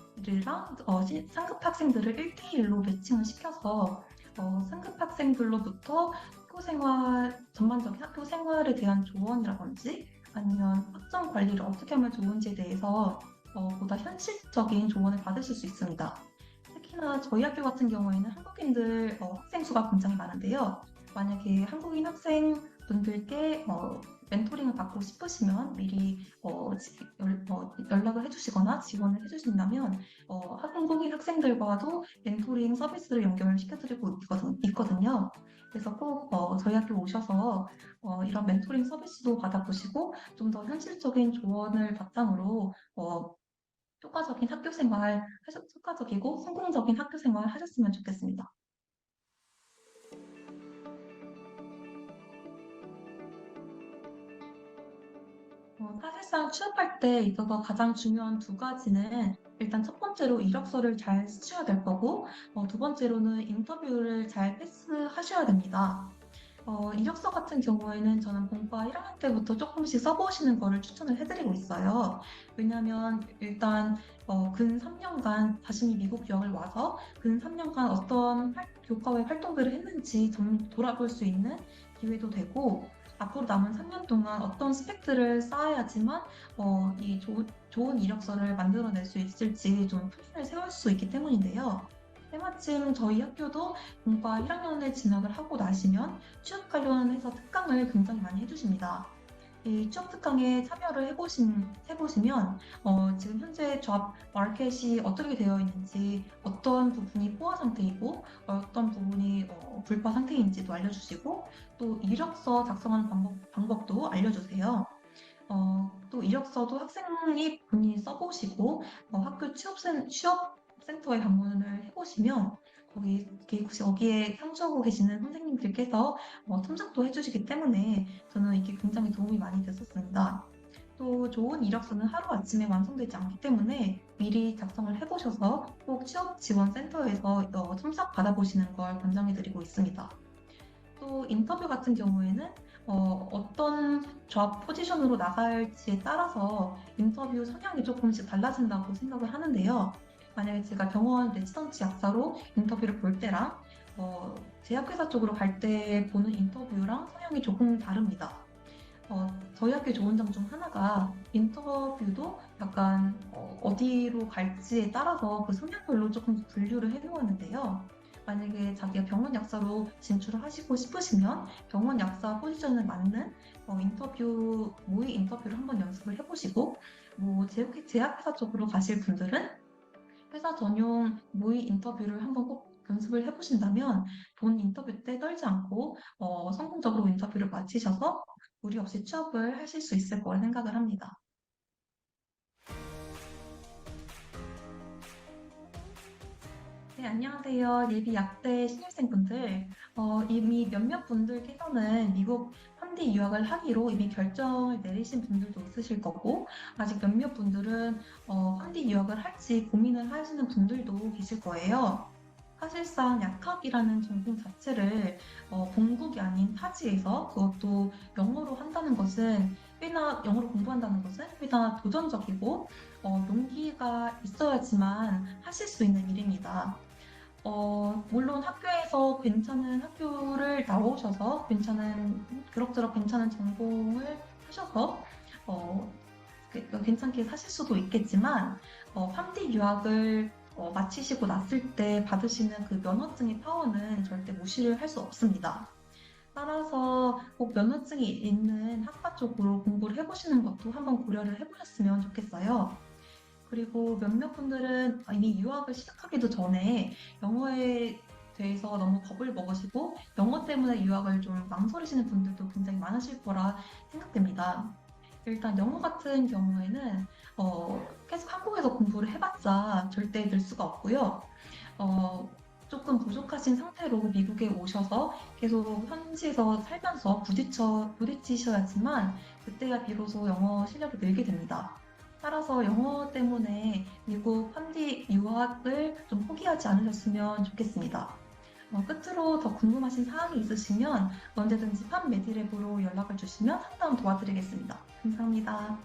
상급 학생들을 1대1로 매칭을 시켜서 상급 학생들로부터 전반적인 학교 생활에 대한 조언이라든지 아니면 학점 관리를 어떻게 하면 좋은지에 대해서 보다 현실적인 조언을 받으실 수 있습니다. 특히나 저희 학교 같은 경우에는 한국인들 학생 수가 굉장히 많은데요. 만약에 한국인 학생분들께 멘토링을 받고 싶으시면 미리 연락을 해주시거나 지원을 해주신다면 한국인 학생들과도 멘토링 서비스를 연결을 시켜드리고 있거든요. 그래서 꼭 저희 학교 오셔서 이런 멘토링 서비스도 받아보시고 좀 더 현실적인 조언을 바탕으로 효과적이고 성공적인 학교 생활 하셨으면 좋겠습니다. 사실상 취업할 때 있어서 가장 중요한 두 가지는 일단 첫 번째로 이력서를 잘 쓰셔야 될 거고, 두 번째로는 인터뷰를 잘 패스하셔야 됩니다. 이력서 같은 경우에는 저는 본과 1학년 때부터 조금씩 써보시는 거를 추천을 해드리고 있어요. 왜냐하면 일단 근 3년간 자신이 미국 유학을 와서 근 3년간 어떤 교과외 활동들을 했는지 좀 돌아볼 수 있는 기회도 되고 앞으로 남은 3년 동안 어떤 스펙들을 쌓아야지만 좋은 이력서를 만들어낼 수 있을지 좀 플랜을 세울 수 있기 때문인데요. 때마침 저희 학교도 본과 1학년에 진학을 하고 나시면 취업 관련해서 특강을 굉장히 많이 해주십니다. 이 취업 특강에 참여를 해보시면 지금 현재 잡 마켓이 어떻게 되어 있는지 어떤 부분이 포화 상태이고 어떤 부분이 불파 상태인지도 알려주시고 또 이력서 작성하는 방법도 알려주세요. 또 이력서도 학생이 본인이 써보시고 학교 취업센터에 방문을 해보시면 거기에 상주하고 계시는 선생님들께서 첨삭도 해주시기 때문에 저는 이게 굉장히 도움이 많이 됐었습니다. 또 좋은 이력서는 하루아침에 완성되지 않기 때문에 미리 작성을 해보셔서 꼭 취업지원센터에서 첨삭 받아보시는 걸 권장해드리고 있습니다. 또 인터뷰 같은 경우에는 어떤 잡 포지션으로 나갈지에 따라서 인터뷰 성향이 조금씩 달라진다고 생각을 하는데요. 만약에 제가 병원 레지던트 약사로 인터뷰를 볼 때랑 제약회사 쪽으로 갈 때 보는 인터뷰랑 성향이 조금 다릅니다. 저희 학교 좋은 점 중 하나가 인터뷰도 약간 어디로 갈지에 따라서 그 성향별로 조금 분류를 해놓았는데요. 만약에 자기가 병원 약사로 진출을 하시고 싶으시면 병원 약사 포지션에 맞는 모의 인터뷰를 한번 연습을 해보시고 제약회사 쪽으로 가실 분들은 회사 전용 모의 인터뷰를 한번 꼭 연습을 해보신다면 본 인터뷰 때 떨지 않고 성공적으로 인터뷰를 마치셔서 무리 없이 취업을 하실 수 있을 거라 생각을 합니다. 네, 안녕하세요. 예비 약대 신입생분들. 이미 몇몇 분들께서는 미국 현지 유학을 하기로 이미 결정을 내리신 분들도 있으실 거고, 아직 몇몇 분들은 현지 유학을 할지 고민을 하시는 분들도 계실 거예요. 사실상 약학이라는 전공 자체를 본국이 아닌 타지에서 그것도 영어로 한다는 것은 영어로 공부한다는 것은 꽤나 도전적이고 용기가 있어야지만 하실 수 있는 일입니다. 물론 학교에서 괜찮은 학교를 나오셔서 그럭저럭 괜찮은 전공을 하셔서, 어, 괜찮게 사실 수도 있겠지만, 3D 유학을 마치시고 났을 때 받으시는 그 면허증의 파워는 절대 무시를 할 수 없습니다. 따라서 꼭 면허증이 있는 학과 쪽으로 공부를 해보시는 것도 한번 고려를 해보셨으면 좋겠어요. 그리고 몇몇 분들은 이미 유학을 시작하기도 전에 영어에 대해서 너무 겁을 먹으시고 영어 때문에 유학을 좀 망설이시는 분들도 굉장히 많으실 거라 생각됩니다. 일단 영어 같은 경우에는 계속 한국에서 공부를 해봤자 절대 늘 수가 없고요. 조금 부족하신 상태로 미국에 오셔서 계속 현지에서 살면서 부딪히셔야지만 그때야 비로소 영어 실력이 늘게 됩니다. 따라서 영어 때문에 미국 현지 유학을 좀 포기하지 않으셨으면 좋겠습니다. 끝으로 더 궁금하신 사항이 있으시면 언제든지 팜메디랩으로 연락을 주시면 상담 도와드리겠습니다. 감사합니다.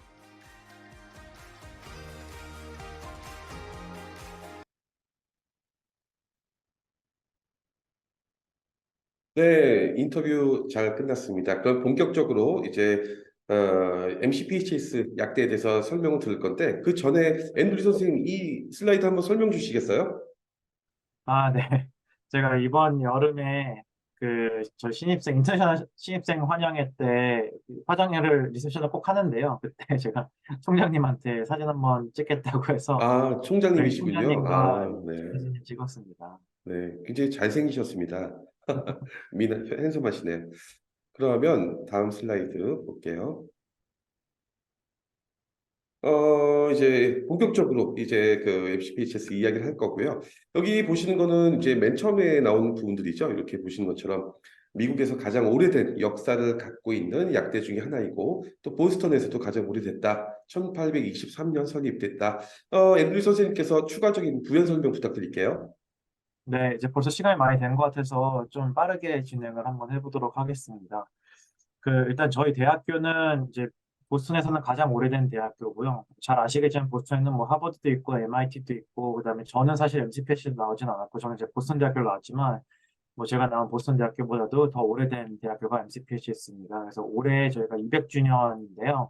네, 인터뷰 잘 끝났습니다. 그럼 본격적으로 이제 MCPHS 약대에 대해서 설명을 들을 건데 그 전에 앤드류 선생님 이 슬라이드 한번 설명 주시겠어요? 아, 네. 제가 이번 여름에 저 인터내셔널 신입생 환영회 때 화장회를 리셉션을 꼭 하는데요. 그때 제가 총장님한테 사진 한번 찍겠다고 해서 아, 저희 총장님이시군요. 총장님과 아, 네. 사진을 찍었습니다. 네, 굉장히 잘생기셨습니다. 핸섬하시네요. 그러면 다음 슬라이드 볼게요. 이제 본격적으로 이제 그 MCPHS 이야기를 할 거고요. 여기 보시는 거는 이제 맨 처음에 나온 부분들이죠. 이렇게 보시는 것처럼 미국에서 가장 오래된 역사를 갖고 있는 약대 중에 하나이고 또 보스턴에서도 가장 오래됐다. 1823년 설립됐다. 앤드류 선생님께서 추가적인 부연 설명 부탁드릴게요. 네, 이제 벌써 시간이 많이 된 것 같아서 좀 빠르게 진행을 한번 해보도록 하겠습니다. 일단 저희 대학교는 이제 보스턴에서는 가장 오래된 대학교고요. 잘 아시겠지만 보스턴에는 뭐 하버드도 있고 MIT도 있고 그다음에 저는 사실 MCPH도 나오진 않았고 저는 이제 보스턴 대학교를 나왔지만 뭐 제가 나온 보스턴 대학교보다도 더 오래된 대학교가 MCPH였습니다. 그래서 올해 저희가 200주년인데요.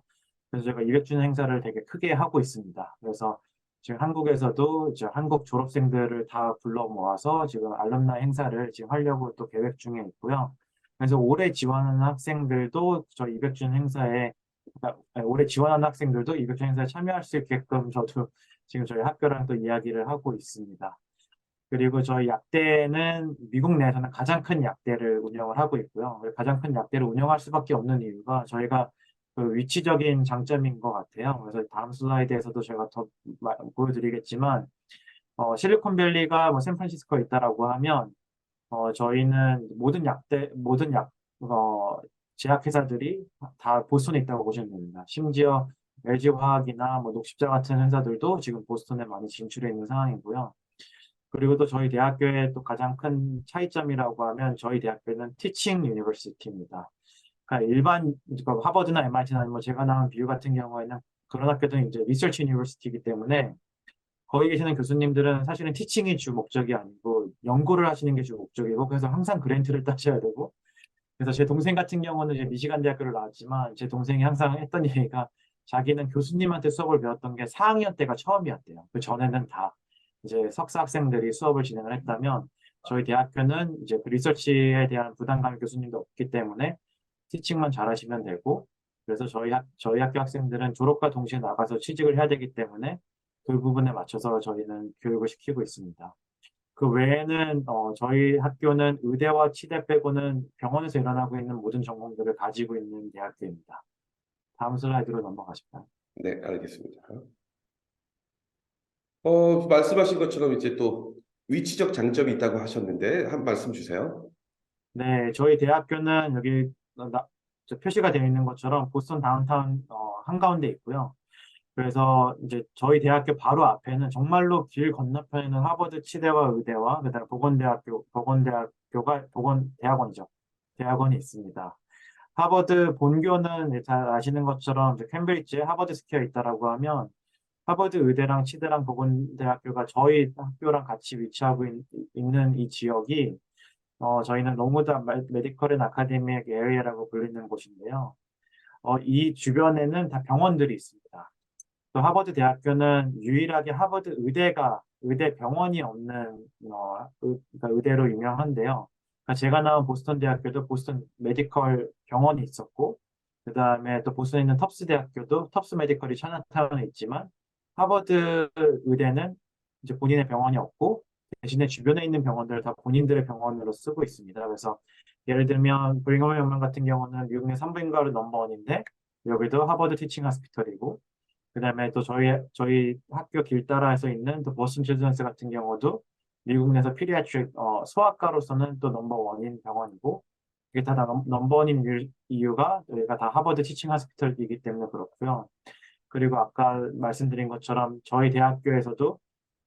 그래서 저희가 200주년 행사를 되게 크게 하고 있습니다. 그래서 지금 한국에서도 이제 한국 졸업생들을 다 불러 모아서 지금 알럼나이 행사를 지금 하려고 또 계획 중에 있고요. 그래서 올해 지원하는 학생들도 저희 200주년 행사에 올해 지원하는 학생들도 200주년 행사에 참여할 수 있게끔 저도 지금 저희 학교랑 또 이야기를 하고 있습니다. 그리고 저희 약대는 미국 내에서는 가장 큰 약대를 운영을 하고 있고요. 가장 큰 약대를 운영할 수밖에 없는 이유가 저희가 그 위치적인 장점인 것 같아요. 그래서 다음 슬라이드에서도 제가 더 보여드리겠지만, 실리콘밸리가 뭐 샌프란시스코에 있다라고 하면, 저희는 제약회사들이 다 보스턴에 있다고 보시면 됩니다. 심지어 LG화학이나 뭐 녹십자 같은 회사들도 지금 보스턴에 많이 진출해 있는 상황이고요. 그리고 또 저희 대학교의 또 가장 큰 차이점이라고 하면 저희 대학교는 티칭 유니버시티입니다. 그러니까 그러니까 하버드나 MIT나 뭐 제가 나온 비유 같은 경우에는 그런 학교들은 이제 리서치 유니버시티이기 때문에 거기 계시는 교수님들은 사실은 티칭이 주 목적이 아니고 연구를 하시는 게 주 목적이고 그래서 항상 그랜트를 따셔야 되고 그래서 제 동생 같은 경우는 이제 미시간 대학교를 나왔지만 제 동생이 항상 했던 얘기가 자기는 교수님한테 수업을 배웠던 게 4학년 때가 처음이었대요. 그 전에는 다 이제 석사 학생들이 수업을 진행을 했다면 저희 대학교는 이제 그 리서치에 대한 부담감이 교수님도 없기 때문에 티칭만 잘하시면 되고 그래서 저희 학교 학생들은 졸업과 동시에 나가서 취직을 해야 되기 때문에 그 부분에 맞춰서 저희는 교육을 시키고 있습니다. 그 외에는 저희 학교는 의대와 치대 빼고는 병원에서 일어나고 있는 모든 전공들을 가지고 있는 대학교입니다. 다음 슬라이드로 넘어가실까요? 네, 알겠습니다. 말씀하신 것처럼 이제 또 위치적 장점이 있다고 하셨는데 한 말씀 주세요. 네, 저희 대학교는 저 표시가 되어 있는 것처럼 보스턴 다운타운 한가운데 있고요. 그래서 이제 저희 대학교 바로 앞에는 정말로 길 건너편에는 하버드 치대와 의대와 그다음에 보건대학원이죠. 대학원이 있습니다. 하버드 본교는 이제 잘 아시는 것처럼 이제 캠브리지에 하버드 스퀘어 있다라고 하면 하버드 의대랑 치대랑 보건대학교가 저희 학교랑 같이 위치하고 있는 이 지역이 저희는 롱우드 메디컬 앤 아카데믹 에리어라고 불리는 곳인데요. 이 주변에는 다 병원들이 있습니다. 또 하버드 대학교는 유일하게 하버드 의대 병원이 없는 그러니까 의대로 유명한데요. 그러니까 제가 나온 보스턴 대학교도 보스턴 메디컬 병원이 있었고, 그 다음에 또 보스턴에 있는 텁스 대학교도 텁스 메디컬이 차이나타운에 있지만 하버드 의대는 이제 본인의 병원이 없고 대신에 주변에 있는 병원들을 다 본인들의 병원으로 쓰고 있습니다. 그래서 예를 들면 브링엄 영명 같은 경우는 미국 내 산부인과로 넘버원인데 여기도 하버드 티칭 하스피털이고 그다음에 또 저희 학교 길 따라서 있는 또 보스턴 칠드런스 같은 경우도 미국 내에서 피디아트릭 소아과로서는 또 넘버원인 병원이고 이게 다 넘버원인 이유가 저희가 다 하버드 티칭 하스피털이기 때문에 그렇고요. 그리고 아까 말씀드린 것처럼 저희 대학교에서도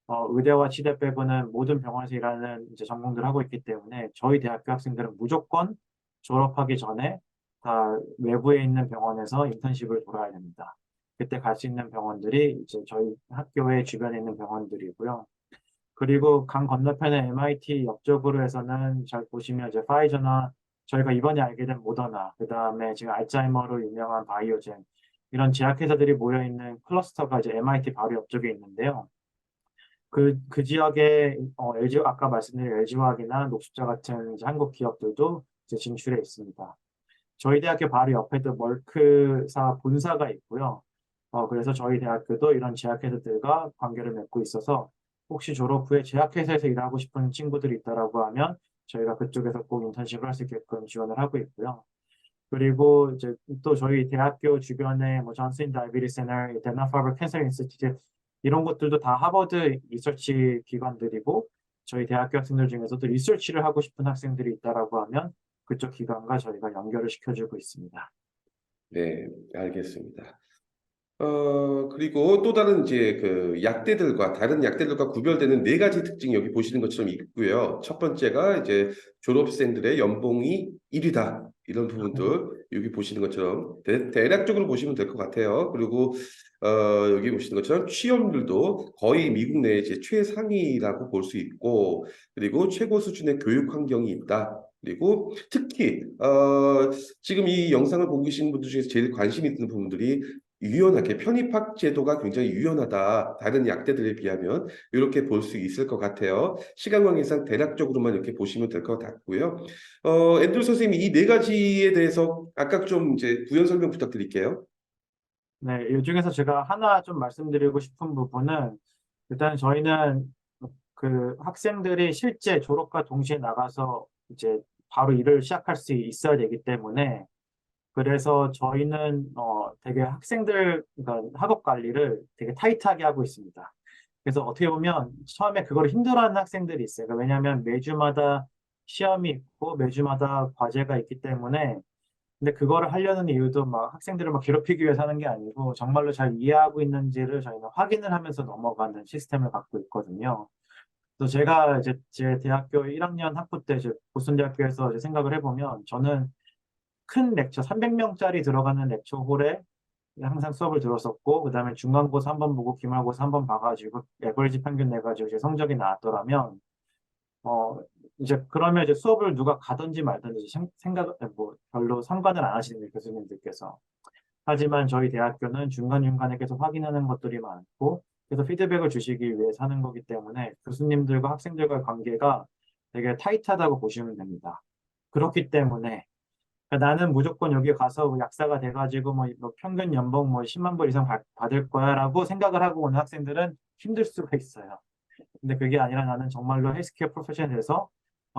의대와 치대 빼고는 모든 병원에서 일하는 이제 전공들을 하고 있기 때문에 저희 대학교 학생들은 무조건 졸업하기 전에 다 외부에 있는 병원에서 인턴십을 돌아야 됩니다. 그때 갈 수 있는 병원들이 이제 저희 학교의 주변에 있는 병원들이고요. 그리고 강 건너편에 MIT 옆쪽으로 해서는 잘 보시면 이제 파이저나 저희가 이번에 알게 된 모더나, 그 다음에 지금 알츠하이머로 유명한 바이오젠 이런 제약회사들이 모여 있는 클러스터가 이제 MIT 바로 옆쪽에 있는데요. 그 지역에 아까 말씀드린 LG화학이나 녹십자 같은 이제 한국 기업들도 이제 진출해 있습니다. 저희 대학교 바로 옆에도 멀크사 본사가 있고요. 그래서 저희 대학교도 이런 제약회사들과 관계를 맺고 있어서 혹시 졸업 후에 제약회사에서 일하고 싶은 친구들이 있다라고 하면 저희가 그쪽에서 꼭 인턴십을 할 수 있게끔 지원을 하고 있고요. 그리고 이제 또 저희 대학교 주변에 뭐 존슨 다이비스 센터, 데나파버 캔서 인스티튜트 이런 것들도 다 하버드 리서치 기관들이고 저희 대학교 학생들 중에서도 리서치를 하고 싶은 학생들이 있다라고 하면 그쪽 기관과 저희가 연결을 시켜주고 있습니다. 네, 알겠습니다. 그리고 또 다른 이제 그 약대들과 다른 약대들과 구별되는 네 가지 특징이 여기 보시는 것처럼 있고요. 첫 번째가 이제 졸업생들의 연봉이 1위다. 이런 부분들 여기 보시는 것처럼 대략적으로 보시면 될 것 같아요. 그리고 여기 보시는 것처럼 취업률도 거의 미국 내 이제 최상위라고 볼 수 있고, 그리고 최고 수준의 교육 환경이 있다. 그리고 특히 지금 이 영상을 보고 계신 분들 중에서 제일 관심 있는 부분들이 유연하게 편입학 제도가 굉장히 유연하다. 다른 약대들에 비하면 이렇게 볼 수 있을 것 같아요. 시간 관계상 대략적으로만 이렇게 보시면 될 것 같고요. 앤드루 선생님이 이 네 가지에 대해서 아까 좀 이제 부연 설명 부탁드릴게요. 네, 이 중에서 제가 하나 좀 말씀드리고 싶은 부분은 일단 저희는 그 학생들이 실제 졸업과 동시에 나가서 이제 바로 일을 시작할 수 있어야 되기 때문에 그래서 저희는 되게 학생들 그러니까 학업 관리를 되게 타이트하게 하고 있습니다. 그래서 어떻게 보면 처음에 그걸 힘들어하는 학생들이 있어요. 그러니까 왜냐하면 매주마다 시험이 있고 매주마다 과제가 있기 때문에 근데 그거를 하려는 이유도 막 학생들을 막 괴롭히기 위해서 하는 게 아니고 정말로 잘 이해하고 있는지를 저희는 확인을 하면서 넘어가는 시스템을 갖고 있거든요. 또 제가 이제 제 대학교 1학년 학부 때 이제 보스턴 대학교에서 이제 생각을 해보면 저는 큰 렉처 300명짜리 들어가는 렉처홀에 항상 수업을 들었었고 그다음에 중간고사 한 번 보고 기말고사 한 번 봐가지고 에버리지 평균 내가지고 이제 성적이 나왔더라면 어 이제 그러면 이제 수업을 누가 가든지 말든지 생각 뭐 별로 상관을 안 하시는 거예요, 교수님들께서. 하지만 저희 대학교는 중간중간에 계속 확인하는 것들이 많고 그래서 피드백을 주시기 위해서 하는 거기 때문에 교수님들과 학생들과의 관계가 되게 타이트하다고 보시면 됩니다. 그렇기 때문에 그러니까 나는 무조건 여기 가서 뭐 약사가 돼가지고 뭐 평균 연봉 뭐 10만 불 이상 받을 거야라고 생각을 하고 오는 학생들은 힘들 수가 있어요. 근데 그게 아니라 나는 정말로 헬스케어 프로페셔널에서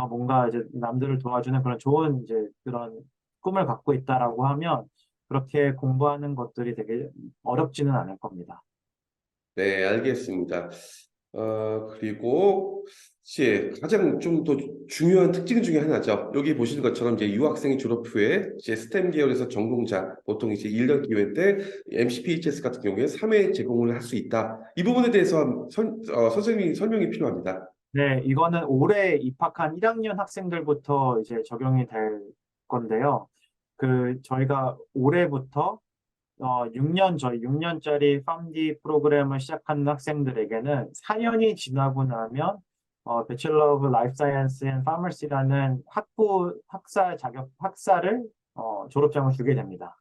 뭔가 이제 남들을 도와주는 그런 좋은 이제 그런 꿈을 갖고 있다라고 하면 그렇게 공부하는 것들이 되게 어렵지는 않을 겁니다. 네, 알겠습니다. 그리고 시 가장 좀 더 중요한 특징 중에 하나죠. 여기 보시는 것처럼 이제 유학생이 졸업 후에 이제 스템 계열에서 전공자 보통 이제 1년 기회 때 MCPHS 같은 경우에 3회 제공을 할 수 있다. 이 부분에 대해서 선생님이 설명이 필요합니다. 네, 이거는 올해 입학한 1학년 학생들부터 이제 적용이 될 건데요. 저희가 올해부터 6년짜리 PharmD 프로그램을 시작하는 학생들에게는 4년이 지나고 나면 Bachelor of Life Science and Pharmacy라는 학사를 졸업장을 주게 됩니다.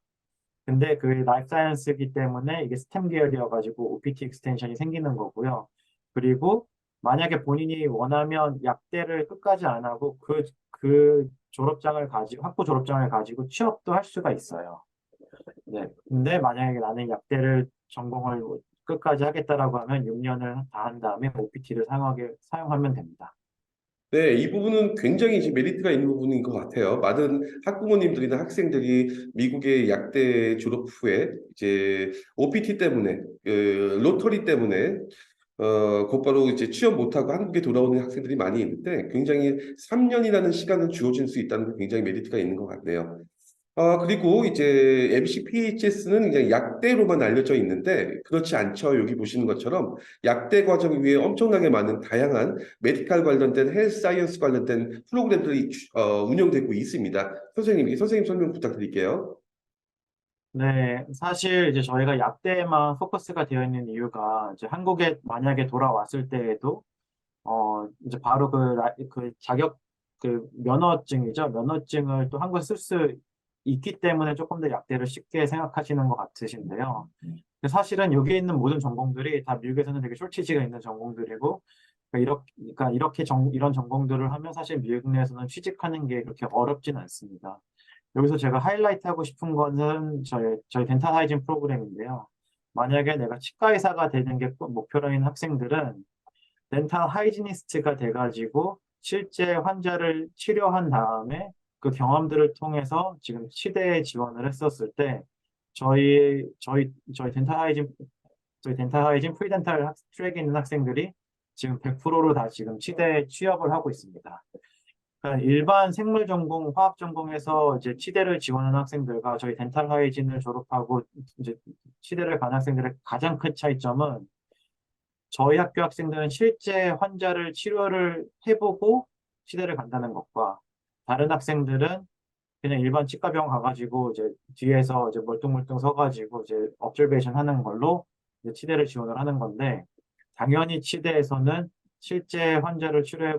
근데 그 라이프 사이언스이기 때문에 이게 스템 계열이어가지고 OPT 익스텐션이 생기는 거고요. 그리고 만약에 본인이 원하면 약대를 끝까지 안 하고 학부 졸업장을 가지고 취업도 할 수가 있어요. 네. 근데 만약에 나는 약대를 전공을 끝까지 하겠다라고 하면 6년을 다 한 다음에 OPT를 사용하면 됩니다. 네, 이 부분은 굉장히 이제 메리트가 있는 부분인 것 같아요. 많은 학부모님들이나 학생들이 미국의 약대 졸업 후에 이제 OPT 때문에, 로터리 때문에 곧바로 이제 취업 못하고 한국에 돌아오는 학생들이 많이 있는데 굉장히 3년이라는 시간을 주어질 수 있다는 게 굉장히 메리트가 있는 것 같네요. 그리고 이제 MCPHS는 그냥 약대로만 알려져 있는데 그렇지 않죠. 여기 보시는 것처럼 약대 과정 위에 엄청나게 많은 다양한 메디칼 관련된 헬스 사이언스 관련된 프로그램들이 운영되고 있습니다. 선생님 설명 부탁드릴게요. 네, 사실 이제 저희가 약대에만 포커스가 되어 있는 이유가 이제 한국에 만약에 돌아왔을 때에도 이제 바로 그 자격, 면허증이죠. 면허증을 또 한국에 쓸 수 있기 때문에 조금 더 약대를 쉽게 생각하시는 것 같으신데요. 근데 사실은 여기 있는 모든 전공들이 다 미국에서는 되게 숄티지가 있는 전공들이고, 이런 전공들을 하면 사실 미국 내에서는 취직하는 게 그렇게 어렵진 않습니다. 여기서 제가 하이라이트 하고 싶은 것은 저희 덴탈 하이진 프로그램인데요. 만약에 내가 치과 의사가 되는 게 목표라는 학생들은 덴탈 하이지니스트가 돼가지고 실제 환자를 치료한 다음에 그 경험들을 통해서 지금 치대에 지원을 했었을 때 저희 덴탈 하이진 프리덴탈 트랙에 있는 학생들이 지금 100%로 다 지금 치대에 취업을 하고 있습니다. 그러니까 일반 생물 전공, 화학 전공에서 이제 치대를 지원하는 학생들과 저희 덴탈 하이진을 졸업하고 이제 치대를 간 학생들의 가장 큰 차이점은 저희 학교 학생들은 실제 환자를 치료를 해보고 치대를 간다는 것과 다른 학생들은 그냥 일반 치과병원 가가지고 이제 뒤에서 이제 멀뚱멀뚱 서가지고 이제 observation 하는 걸로 이제 치대를 지원을 하는 건데 당연히 치대에서는 실제 환자를 치료해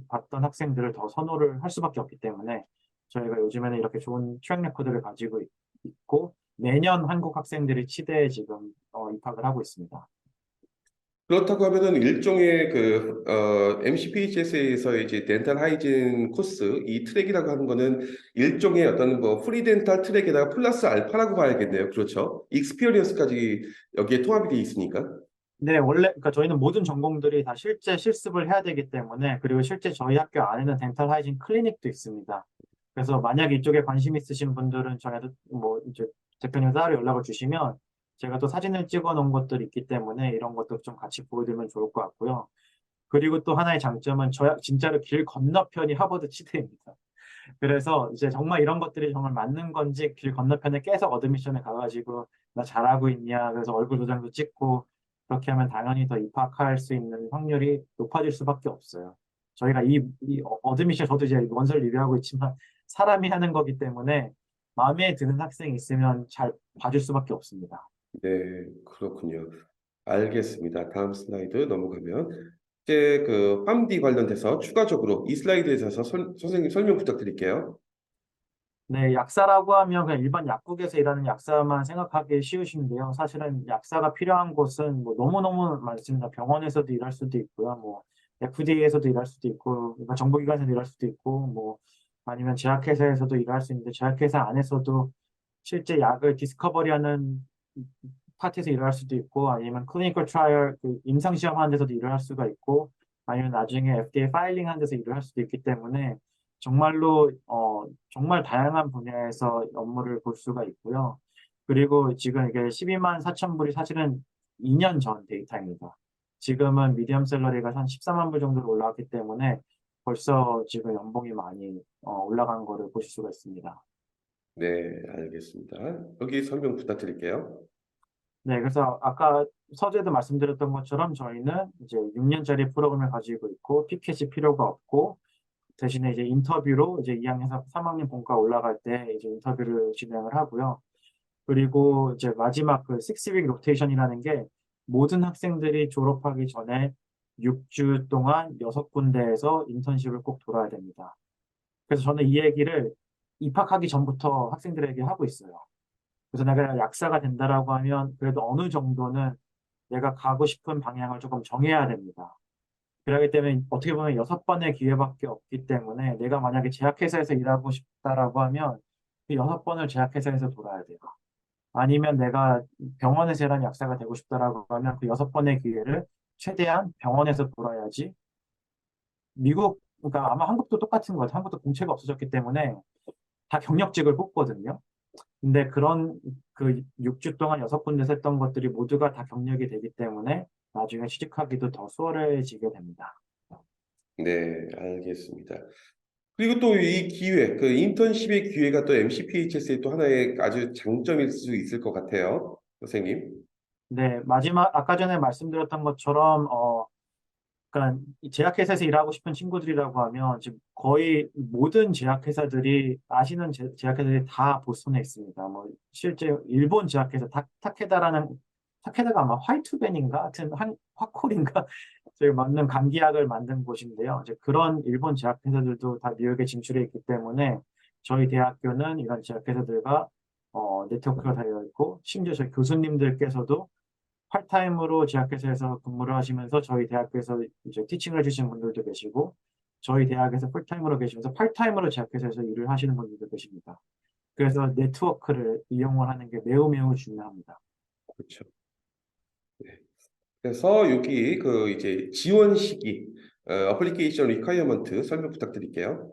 봤던 학생들을 더 선호를 할 수밖에 없기 때문에 저희가 요즘에는 이렇게 좋은 트랙 레코드를 가지고 있고 매년 한국 학생들이 치대에 지금 입학을 하고 있습니다. 그렇다고 하면은 일종의 MCPHS에서 이제 덴탈 하이진 코스 이 트랙이라고 하는 거는 일종의 어떤 뭐 프리덴탈 트랙에다가 플러스 알파라고 봐야겠네요. 그렇죠? 익스피리언스까지 여기에 통합이 돼 있으니까. 네, 그러니까 저희는 모든 전공들이 다 실제 실습을 해야 되기 때문에, 그리고 실제 저희 학교 안에는 덴탈 하이진 클리닉도 있습니다. 그래서 만약 이쪽에 관심 있으신 분들은 저희한테 뭐 이제 대표님 따로 연락을 주시면 제가 또 사진을 찍어 놓은 것들이 있기 때문에 이런 것도 좀 같이 보여드리면 좋을 것 같고요. 그리고 또 하나의 장점은 진짜로 길 건너편이 하버드 치대입니다. 그래서 이제 정말 이런 것들이 정말 맞는 건지 길 건너편에 계속 어드미션에 가가지고 나 잘하고 있냐 그래서 얼굴 도장도 찍고 그렇게 하면 당연히 더 입학할 수 있는 확률이 높아질 수밖에 없어요. 저희가 이 어드미션 저도 이제 원서를 리뷰하고 있지만 사람이 하는 거기 때문에 마음에 드는 학생이 있으면 잘 봐줄 수밖에 없습니다. 네, 그렇군요. 알겠습니다. 다음 슬라이드 넘어가면 이제 그 팜디 관련돼서 추가적으로 이 슬라이드에 대해서 선생님 설명 부탁드릴게요. 네, 약사라고 하면 그냥 일반 약국에서 일하는 약사만 생각하기 쉬우신데요. 사실은 약사가 필요한 곳은 뭐 너무너무 많습니다. 병원에서도 일할 수도 있고요. 뭐 FDA에서도 일할 수도 있고, 그러니까 정보기관에서도 일할 수도 있고, 뭐 아니면 제약회사에서도 일할 수 있는데 제약회사 안에서도 실제 약을 디스커버리하는 파트에서 일할 수도 있고, 아니면 클리니컬 트라이얼 임상시험 하는 데서도 일을 할 수가 있고, 아니면 나중에 FDA 파일링 하는 데서 일을 할 수도 있기 때문에 정말로 정말 다양한 분야에서 업무를 볼 수가 있고요. 그리고 지금 이게 12만 4천 불이 사실은 2년 전 데이터입니다. 지금은 미디엄 샐러리가 한 14만 불 정도로 올라왔기 때문에 벌써 지금 연봉이 많이 올라간 거를 보실 수가 있습니다. 네, 알겠습니다. 여기 설명 부탁드릴게요. 네, 그래서 아까 서두에도 말씀드렸던 것처럼 저희는 이제 6년짜리 프로그램을 가지고 있고 피켓이 필요가 없고 대신에 이제 인터뷰로 이제 2학년에서 3학년 본과 올라갈 때 이제 인터뷰를 진행을 하고요. 그리고 이제 마지막 그 6week 로테이션이라는 게 모든 학생들이 졸업하기 전에 6주 동안 6군데에서 인턴십을 꼭 돌아야 됩니다. 그래서 저는 이 얘기를 입학하기 전부터 학생들에게 하고 있어요. 그래서 내가 약사가 된다라고 하면 그래도 어느 정도는 내가 가고 싶은 방향을 조금 정해야 됩니다. 그렇기 때문에 어떻게 보면 6번의 기회밖에 없기 때문에 내가 만약에 제약회사에서 일하고 싶다라고 하면 그 6번을 제약회사에서 돌아야 돼요. 아니면 내가 병원에서 일하는 약사가 되고 싶다라고 하면 그 6번의 기회를 최대한 병원에서 돌아야지. 그러니까 아마 한국도 똑같은 것 같아요. 한국도 공채가 없어졌기 때문에 다 경력직을 뽑거든요. 근데 그런 그 6주 동안 6군데서 했던 것들이 모두가 다 경력이 되기 때문에 나중에 취직하기도 더 수월해지게 됩니다. 네, 알겠습니다. 그리고 또 이 기회, 그 인턴십의 기회가 또 MCPHS의 또 하나의 아주 장점일 수 있을 것 같아요, 선생님. 네, 마지막 아까 전에 말씀드렸던 것처럼 그러니까 이 제약회사에서 일하고 싶은 친구들이라고 하면 지금 거의 모든 제약회사들이 아시는 제약회사들이 다 보스턴에 있습니다. 뭐 실제 일본 제약회사 타케다가 아마 화이트벤인가 하여튼 화콜인가 저희 맞는 감기약을 만든 곳인데요. 이제 그런 일본 제약회사들도 다 뉴욕에 진출해 있기 때문에 저희 대학교는 이런 제약회사들과 네트워크가 되어 있고 심지어 저희 교수님들께서도 팔타임으로 제약회사에서 근무를 하시면서 저희 대학교에서 이제 티칭을 해주시는 분들도 계시고 저희 대학에서 풀타임으로 계시면서 팔타임으로 제약회사에서 일을 하시는 분들도 계십니다. 그래서 네트워크를 이용을 하는 게 매우 매우 중요합니다. 그렇죠. 네. 그래서 여기 그 이제 지원 시기, 어플리케이션 리퀘어먼트 설명 부탁드릴게요.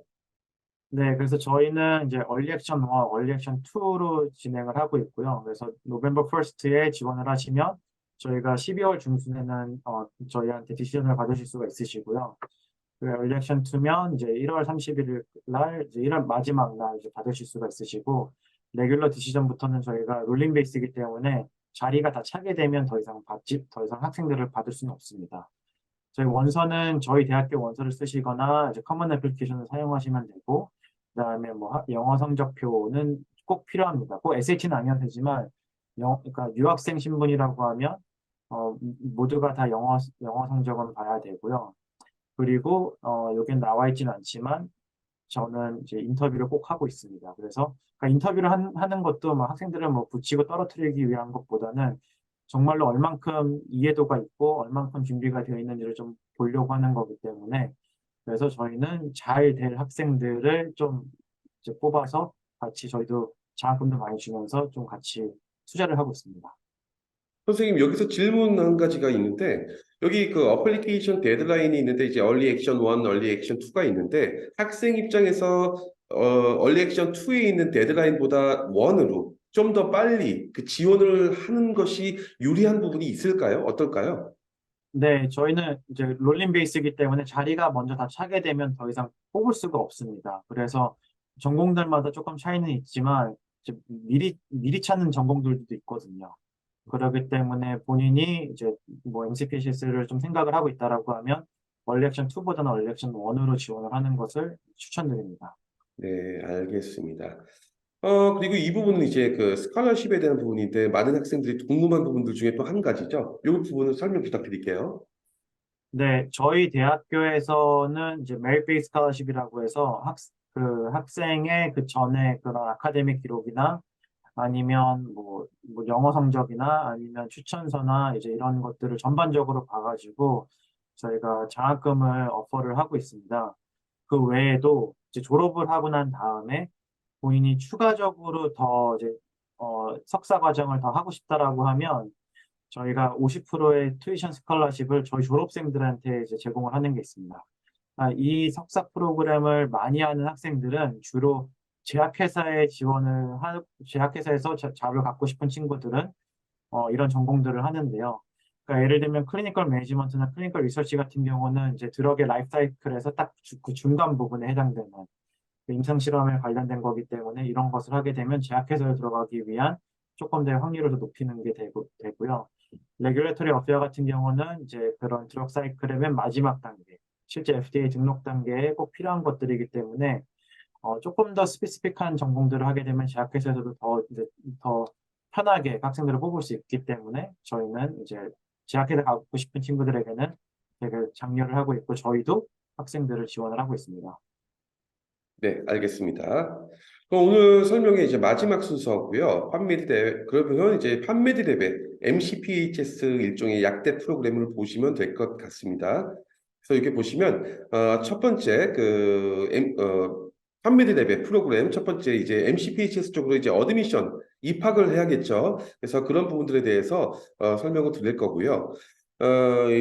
네, 그래서 저희는 이제 얼리 액션 1, 얼리 액션 2로 진행을 하고 있고요. 그래서 노벰버 1스트에 지원을 하시면 저희가 12월 중순에는 저희한테 디시전을 받으실 수가 있으시고요. 그 얼리 액션 2면 이제 1월 31일 날 이제 1월 마지막 날 이제 받으실 수가 있으시고 레귤러 디시전부터는 저희가 롤링 베이스이기 때문에 자리가 다 차게 되면 더 이상 학생들을 받을 수는 없습니다. 저희 원서는 저희 대학교 원서를 쓰시거나 이제 커먼 애플리케이션을 사용하시면 되고 그다음에 뭐 영어 성적표는 꼭 필요합니다. 꼭 SAT는 아니어도 되지만 그러니까 유학생 신분이라고 하면 모두가 다 영어 성적은 봐야 되고요. 그리고 여기는 나와 있지는 않지만 저는 이제 인터뷰를 꼭 하고 있습니다. 그래서 그러니까 인터뷰를 하는 것도 막 학생들을 뭐 붙이고 떨어뜨리기 위한 것보다는 정말로 얼만큼 이해도가 있고 얼만큼 준비가 되어 있는지를 좀 보려고 하는 거기 때문에 그래서 저희는 잘 될 학생들을 좀 이제 뽑아서 같이 저희도 장학금도 많이 주면서 좀 같이 투자를 하고 있습니다. 선생님, 여기서 질문 한 가지가 있는데, 여기 그 어플리케이션 데드라인이 있는데, 이제 얼리 액션 1, 얼리 액션 2가 있는데, 학생 입장에서 얼리 액션 2에 있는 데드라인보다 1으로 좀 더 빨리 그 지원을 하는 것이 유리한 부분이 있을까요? 어떨까요? 네, 저희는 이제 롤링 베이스이기 때문에 자리가 먼저 다 차게 되면 더 이상 뽑을 수가 없습니다. 그래서 전공들마다 조금 차이는 있지만 이제 미리 찾는 전공들도 있거든요. 그렇기 때문에 본인이 이제 뭐 MCPCS를 좀 생각을 하고 있다라고 하면 얼리 액션 2보다는 얼리 액션 1으로 지원을 하는 것을 추천드립니다. 네, 알겠습니다. 그리고 이 부분은 이제 그 스칼러십에 대한 부분인데, 많은 학생들이 궁금한 부분들 중에 또 한 가지죠. 이 부분을 설명 부탁드릴게요. 네, 저희 대학교에서는 이제 메리트 베이스 스칼러십이라고 해서 그 학생의 그 전에 그런 아카데믹 기록이나 아니면 뭐 영어 성적이나 아니면 추천서나 이제 이런 것들을 전반적으로 봐가지고 저희가 장학금을 어퍼를 하고 있습니다. 그 외에도 이제 졸업을 하고 난 다음에 본인이 추가적으로 더 이제 석사 과정을 더 하고 싶다라고 하면 저희가 50%의 투이션 스칼러십을 저희 졸업생들한테 이제 제공을 하는 게 있습니다. 이 석사 프로그램을 많이 하는 학생들은 주로 제약회사에서 잡을 갖고 싶은 친구들은 이런 전공들을 하는데요. 그러니까 예를 들면 클리니컬 매니지먼트나 클리니컬 리서치 같은 경우는 이제 드럭의 라이프 사이클에서 딱 그 중간 부분에 해당되는 그 임상 실험에 관련된 거기 때문에 이런 것을 하게 되면 제약회사에 들어가기 위한 조금 더 확률을 더 높이는 게 되고요. 레귤레터리 어페어 같은 경우는 이제 그런 드럭 사이클의 맨 마지막 단계, 실제 FDA 등록 단계에 꼭 필요한 것들이기 때문에 조금 더 스페시픽한 전공들을 하게 되면 제약회사에서도 더 편하게 학생들을 뽑을 수 있기 때문에 저희는 이제 제약회사 가고 싶은 친구들에게는 되게 장려를 하고 있고 저희도 학생들을 지원을 하고 있습니다. 네, 알겠습니다. 그럼 오늘 설명의 이제 마지막 순서고요. 판메디 대회, 그러면 이제 판메디 대회, MCPHS 일종의 약대 프로그램을 보시면 될 것 같습니다. 그래서 이렇게 보시면, 첫 번째, 판메디 대회 프로그램, 첫 번째 이제 MCPHS 쪽으로 이제 어드미션, 입학을 해야겠죠. 그래서 그런 부분들에 대해서 설명을 드릴 거고요.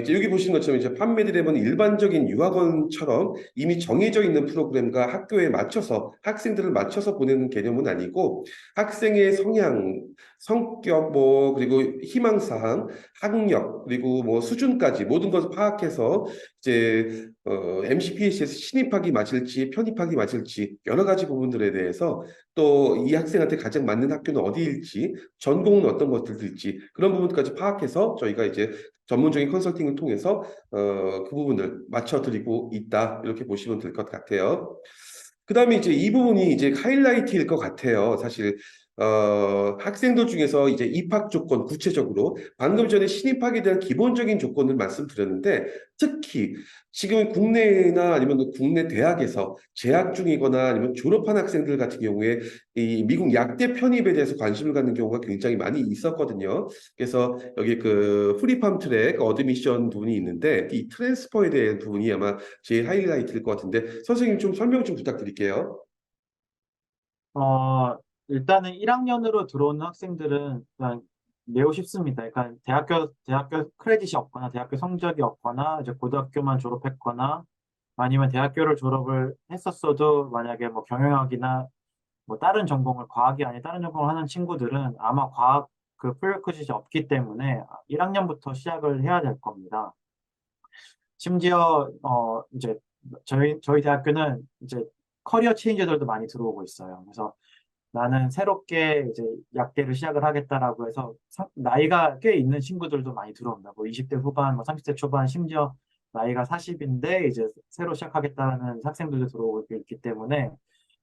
이제 여기 보시는 것처럼 이제 판메디랩은 일반적인 유학원처럼 이미 정해져 있는 프로그램과 학교에 맞춰서 학생들을 맞춰서 보내는 개념은 아니고 학생의 성향, 성격 뭐 그리고 희망사항, 학력 그리고 뭐 수준까지 모든 것을 파악해서 이제 MCPHS 신입학이 맞을지 편입학이 맞을지 여러 가지 부분들에 대해서 또 이 학생한테 가장 맞는 학교는 어디일지 전공은 어떤 것들일지 그런 부분까지 파악해서 저희가 이제 전문적인 컨설팅을 통해서 그 부분을 맞춰드리고 있다 이렇게 보시면 될 것 같아요. 그 다음에 이제 이 부분이 이제 하이라이트일 것 같아요. 사실 학생들 중에서 이제 입학 조건 구체적으로 방금 전에 신입학에 대한 기본적인 조건을 말씀드렸는데 특히 지금 국내나 아니면 국내 대학에서 재학 중이거나 아니면 졸업한 학생들 같은 경우에 이 미국 약대 편입에 대해서 관심을 갖는 경우가 굉장히 많이 있었거든요. 그래서 여기 그 프리팜 트랙 어드미션 부분이 있는데 이 트랜스퍼에 대한 부분이 아마 제일 하이라이트일 것 같은데 선생님 좀 설명 좀 부탁드릴게요. 일단은 1학년으로 들어오는 학생들은 그냥 매우 쉽습니다. 그러니까 대학교 크레딧이 없거나 대학교 성적이 없거나 이제 고등학교만 졸업했거나 아니면 대학교를 졸업을 했었어도 만약에 뭐 경영학이나 뭐 다른 전공을 과학이 아닌 다른 전공을 하는 친구들은 아마 과학 그 프리레퀴짓이 없기 때문에 1학년부터 시작을 해야 될 겁니다. 심지어 이제 저희 대학교는 이제 커리어 체인저들도 많이 들어오고 있어요. 그래서 나는 새롭게 이제 약대를 시작을 하겠다라고 해서 나이가 꽤 있는 친구들도 많이 들어옵니다. 뭐 20대 후반, 뭐 30대 초반, 심지어 나이가 40인데 이제 새로 시작하겠다는 학생들도 들어오고 있기 때문에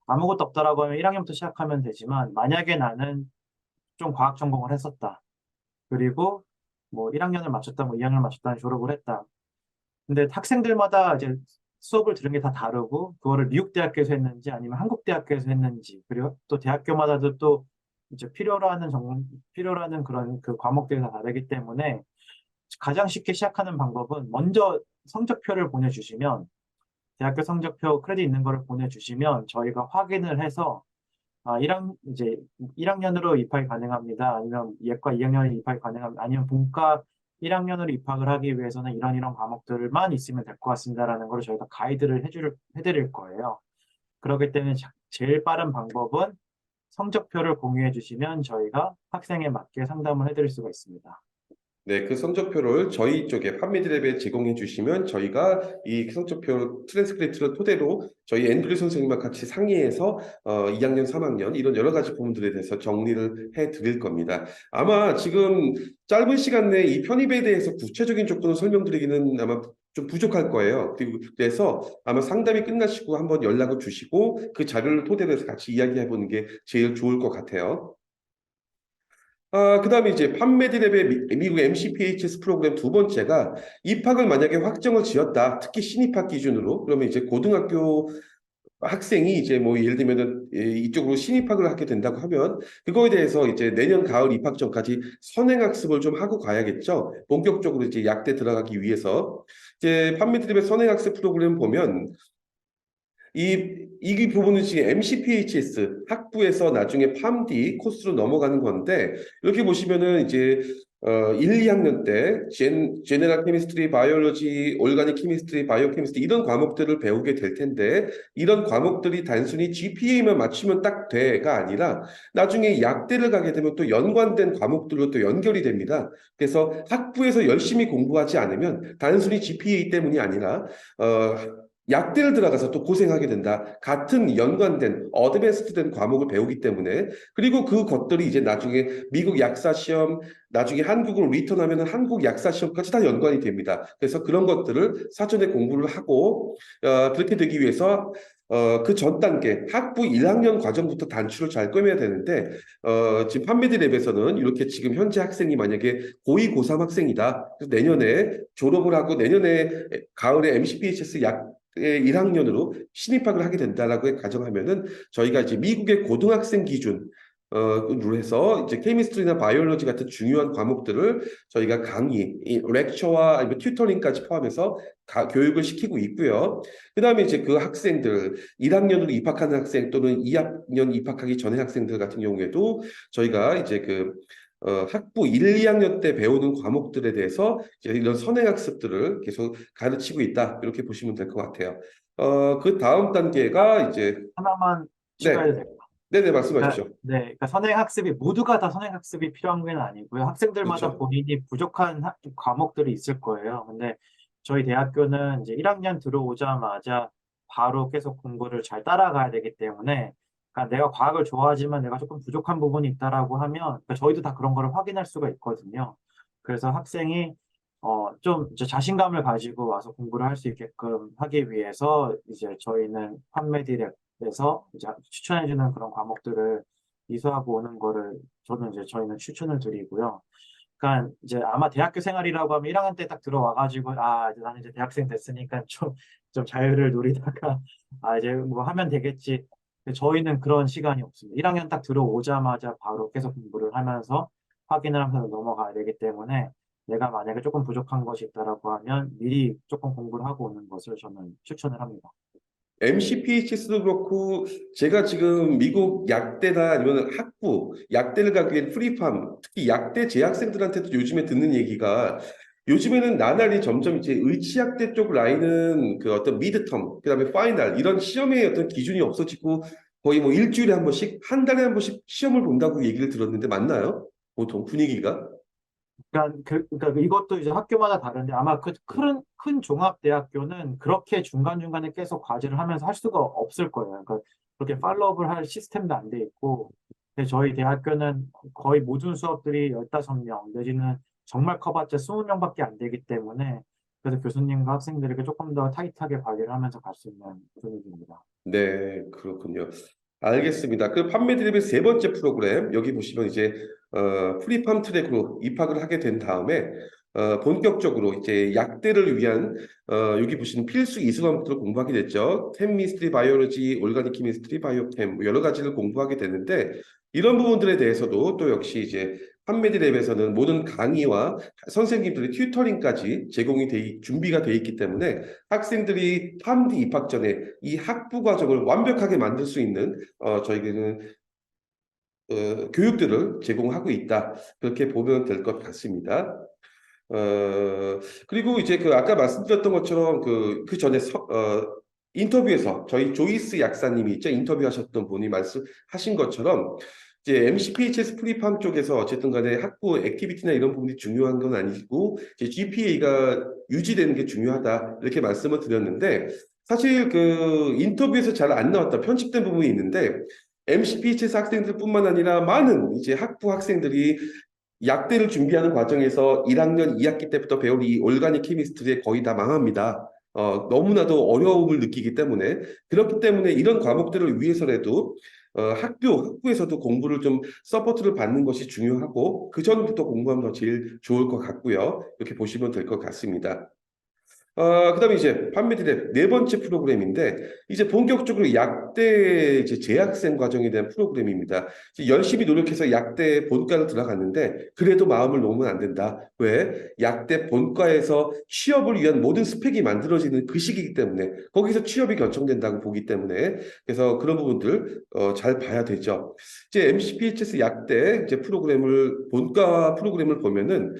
아무것도 없다라고 하면 1학년부터 시작하면 되지만 만약에 나는 좀 과학 전공을 했었다. 그리고 뭐 1학년을 마쳤다, 뭐 2학년을 마쳤다, 졸업을 했다. 근데 학생들마다 이제 수업을 들은 게 다 다르고 그거를 미국 대학교에서 했는지 아니면 한국 대학교에서 했는지 그리고 또 대학교마다도 또 이제 필요로 하는 그런 그 과목들이 다 다르기 때문에 가장 쉽게 시작하는 방법은 먼저 성적표를 보내주시면 대학교 성적표 크레딧 있는 거를 보내주시면 저희가 확인을 해서 이제 1학년으로 입학이 가능합니다. 아니면 예과 2학년에 입학이 가능합니다. 아니면 본과 1학년으로 입학을 하기 위해서는 이런 과목들만 있으면 될 것 같습니다라는 걸 저희가 가이드를 해드릴 거예요. 그렇기 때문에 제일 빠른 방법은 성적표를 공유해 주시면 저희가 학생에 맞게 상담을 해드릴 수가 있습니다. 네, 그 성적표를 저희 쪽에 판매드랩에 제공해 주시면 저희가 이 성적표 트랜스크립트를 토대로 저희 앤드류 선생님과 같이 상의해서 2학년, 3학년 이런 여러 가지 부분들에 대해서 정리를 해 드릴 겁니다. 아마 지금 짧은 시간 내에 이 편입에 대해서 구체적인 조건을 설명드리기는 아마 좀 부족할 거예요. 그래서 아마 상담이 끝나시고 한번 연락을 주시고 그 자료를 토대로 해서 같이 이야기해 보는 게 제일 좋을 것 같아요. 그다음에 이제 판메디랩의 미국 MCPHS 프로그램 두 번째가 입학을 만약에 확정을 지었다. 특히 신입학 기준으로 그러면 이제 고등학교 학생이 이제 뭐 예를 들면은 이쪽으로 신입학을 하게 된다고 하면 그거에 대해서 이제 내년 가을 입학 전까지 선행학습을 좀 하고 가야겠죠. 본격적으로 이제 약대 들어가기 위해서 이제 판메디랩의 선행학습 프로그램 보면 이 부분은 지금 MCPHS 학부에서 나중에 팜디 코스로 넘어가는 건데 이렇게 보시면은 이제 1, 2학년 때 제네럴 케미스트리, 바이올로지, 올가닉 케미스트리, 바이오 케미스트리 이런 과목들을 배우게 될 텐데 이런 과목들이 단순히 GPA만 맞추면 딱 돼가 아니라 나중에 약대를 가게 되면 또 연관된 과목들로 또 연결이 됩니다. 그래서 학부에서 열심히 공부하지 않으면 단순히 GPA 때문이 아니라 약대를 들어가서 또 고생하게 된다. 같은 연관된 어드밴스드된 과목을 배우기 때문에 그리고 그 것들이 이제 나중에 미국 약사 시험 나중에 한국으로 리턴하면 한국 약사 시험까지 다 연관이 됩니다. 그래서 그런 것들을 사전에 공부를 하고 그렇게 되기 위해서 그 전 단계 학부 1학년 과정부터 단추를 잘 꿰매야 되는데 지금 판매디랩에서는 이렇게 지금 현재 학생이 만약에 고2, 고3 학생이다. 그래서 내년에 졸업을 하고 내년에 가을에 MCPHS 약 1학년으로 신입학을 하게 된다라고 가정하면은 저희가 이제 미국의 고등학생 기준 로 해서 이제 케미스트리나 바이올로지 같은 중요한 과목들을 저희가 강의, 이 렉처와 아니면 튜터링까지 포함해서 교육을 시키고 있고요. 그다음에 이제 그 학생들 1학년으로 입학하는 학생 또는 2학년 입학하기 전에 학생들 같은 경우에도 저희가 이제 학부 1, 2학년 때 배우는 과목들에 대해서 이제 이런 선행학습들을 계속 가르치고 있다. 이렇게 보시면 될 것 같아요. 그 다음 단계가 이제 하나만 네, 추가해도 될까요? 네네 그러니까, 말씀하십시오. 네, 그러니까 선행학습이 모두가 다 선행학습이 필요한 건 아니고요. 학생들마다 그렇죠. 본인이 부족한 과목들이 있을 거예요. 근데 저희 대학교는 이제 1학년 들어오자마자 바로 계속 공부를 잘 따라가야 되기 때문에 그러니까 내가 과학을 좋아하지만 내가 조금 부족한 부분이 있다라고 하면 그러니까 저희도 다 그런 거를 확인할 수가 있거든요. 그래서 학생이 좀 이제 자신감을 가지고 와서 공부를 할 수 있게끔 하기 위해서 이제 저희는 판매디렉에서 이제 추천해주는 그런 과목들을 이수하고 오는 거를 저희는 추천을 드리고요. 그러니까 이제 아마 대학교 생활이라고 하면 1학년 때 딱 들어와가지고 이제 나는 이제 대학생 됐으니까 좀 자유를 누리다가 이제 뭐 하면 되겠지. 근데 저희는 그런 시간이 없습니다. 1학년 딱 들어오자마자 바로 계속 공부를 하면서 확인을 하면서 넘어가야 되기 때문에 내가 만약에 조금 부족한 것이 있다라고 하면 미리 조금 공부를 하고 오는 것을 저는 추천을 합니다. MCPHS도 그렇고 제가 지금 미국 약대나 아니면 학부 약대를 가기 위한 프리팜 특히 약대 재학생들한테도 요즘에 듣는 얘기가 요즘에는 나날이 점점 이제 의치약대 쪽 라인은 그 어떤 미드텀 그다음에 파이널 이런 시험의 어떤 기준이 없어지고 거의 뭐 일주일에 한 번씩 한 달에 한 번씩 시험을 본다고 얘기를 들었는데 맞나요? 보통 분위기가? 그러니까 이것도 이제 학교마다 다른데 아마 큰 종합대학교는 그렇게 중간중간에 계속 과제를 하면서 할 수가 없을 거예요. 그러니까 그렇게 팔로업을 할 시스템도 안 돼 있고, 근데 저희 대학교는 거의 모든 수업들이 15명 내지는 정말 커봤자 20명밖에 안 되기 때문에 그래서 교수님과 학생들에게 조금 더 타이트하게 관리를 하면서 갈 수 있는 분위기입니다. 네, 그렇군요. 알겠습니다. 그 판매 드립의 세 번째 프로그램 여기 보시면 이제 프리팜 트랙으로 입학을 하게 된 다음에 본격적으로 이제 약대를 위한 여기 보시는 필수 이수 과목들을 공부하게 됐죠. 템미스트리, 바이오로지, 올가닉 키미스트리, 바이오캠 뭐 여러 가지를 공부하게 되는데 이런 부분들에 대해서도 또 역시 이제 판매디 랩에서는 모든 강의와 선생님들의 튜터링까지 준비가 돼 있기 때문에 학생들이 팜디 입학 전에 이 학부 과정을 완벽하게 만들 수 있는 저희는 교육들을 제공하고 있다. 그렇게 보면 될 것 같습니다. 그리고 이제 그 아까 말씀드렸던 것처럼 그 전에 인터뷰에서 저희 조이스 약사님이 있죠. 인터뷰하셨던 분이 말씀하신 것처럼 이제 MCPHS 프리팜 쪽에서 어쨌든 간에 학부 액티비티나 이런 부분이 중요한 건 아니고 이제 GPA가 유지되는 게 중요하다. 이렇게 말씀을 드렸는데 사실 그 인터뷰에서 잘 안 나왔다. 편집된 부분이 있는데 MCPHS 학생들뿐만 아니라 많은 이제 학부 학생들이 약대를 준비하는 과정에서 1학년 2학기 때부터 배울 이 올가닉 케미스트리에 거의 다 망합니다. 너무나도 어려움을 느끼기 때문에 그렇기 때문에 이런 과목들을 위해서라도 학부에서도 공부를 좀 서포트를 받는 것이 중요하고 그 전부터 공부하면 더 제일 좋을 것 같고요. 이렇게 보시면 될 것 같습니다. 그다음에 이제 판매디랩 네 번째 프로그램인데 이제 본격적으로 약대 이제 재학생 과정에 대한 프로그램입니다. 이제 열심히 노력해서 약대 본과를 들어갔는데 그래도 마음을 놓으면 안 된다. 왜? 약대 본과에서 취업을 위한 모든 스펙이 만들어지는 그 시기이기 때문에 거기서 취업이 결정된다고 보기 때문에 그래서 그런 부분들 잘 봐야 되죠. 이제 MCPHS 약대 이제 프로그램을 본과 프로그램을 보면은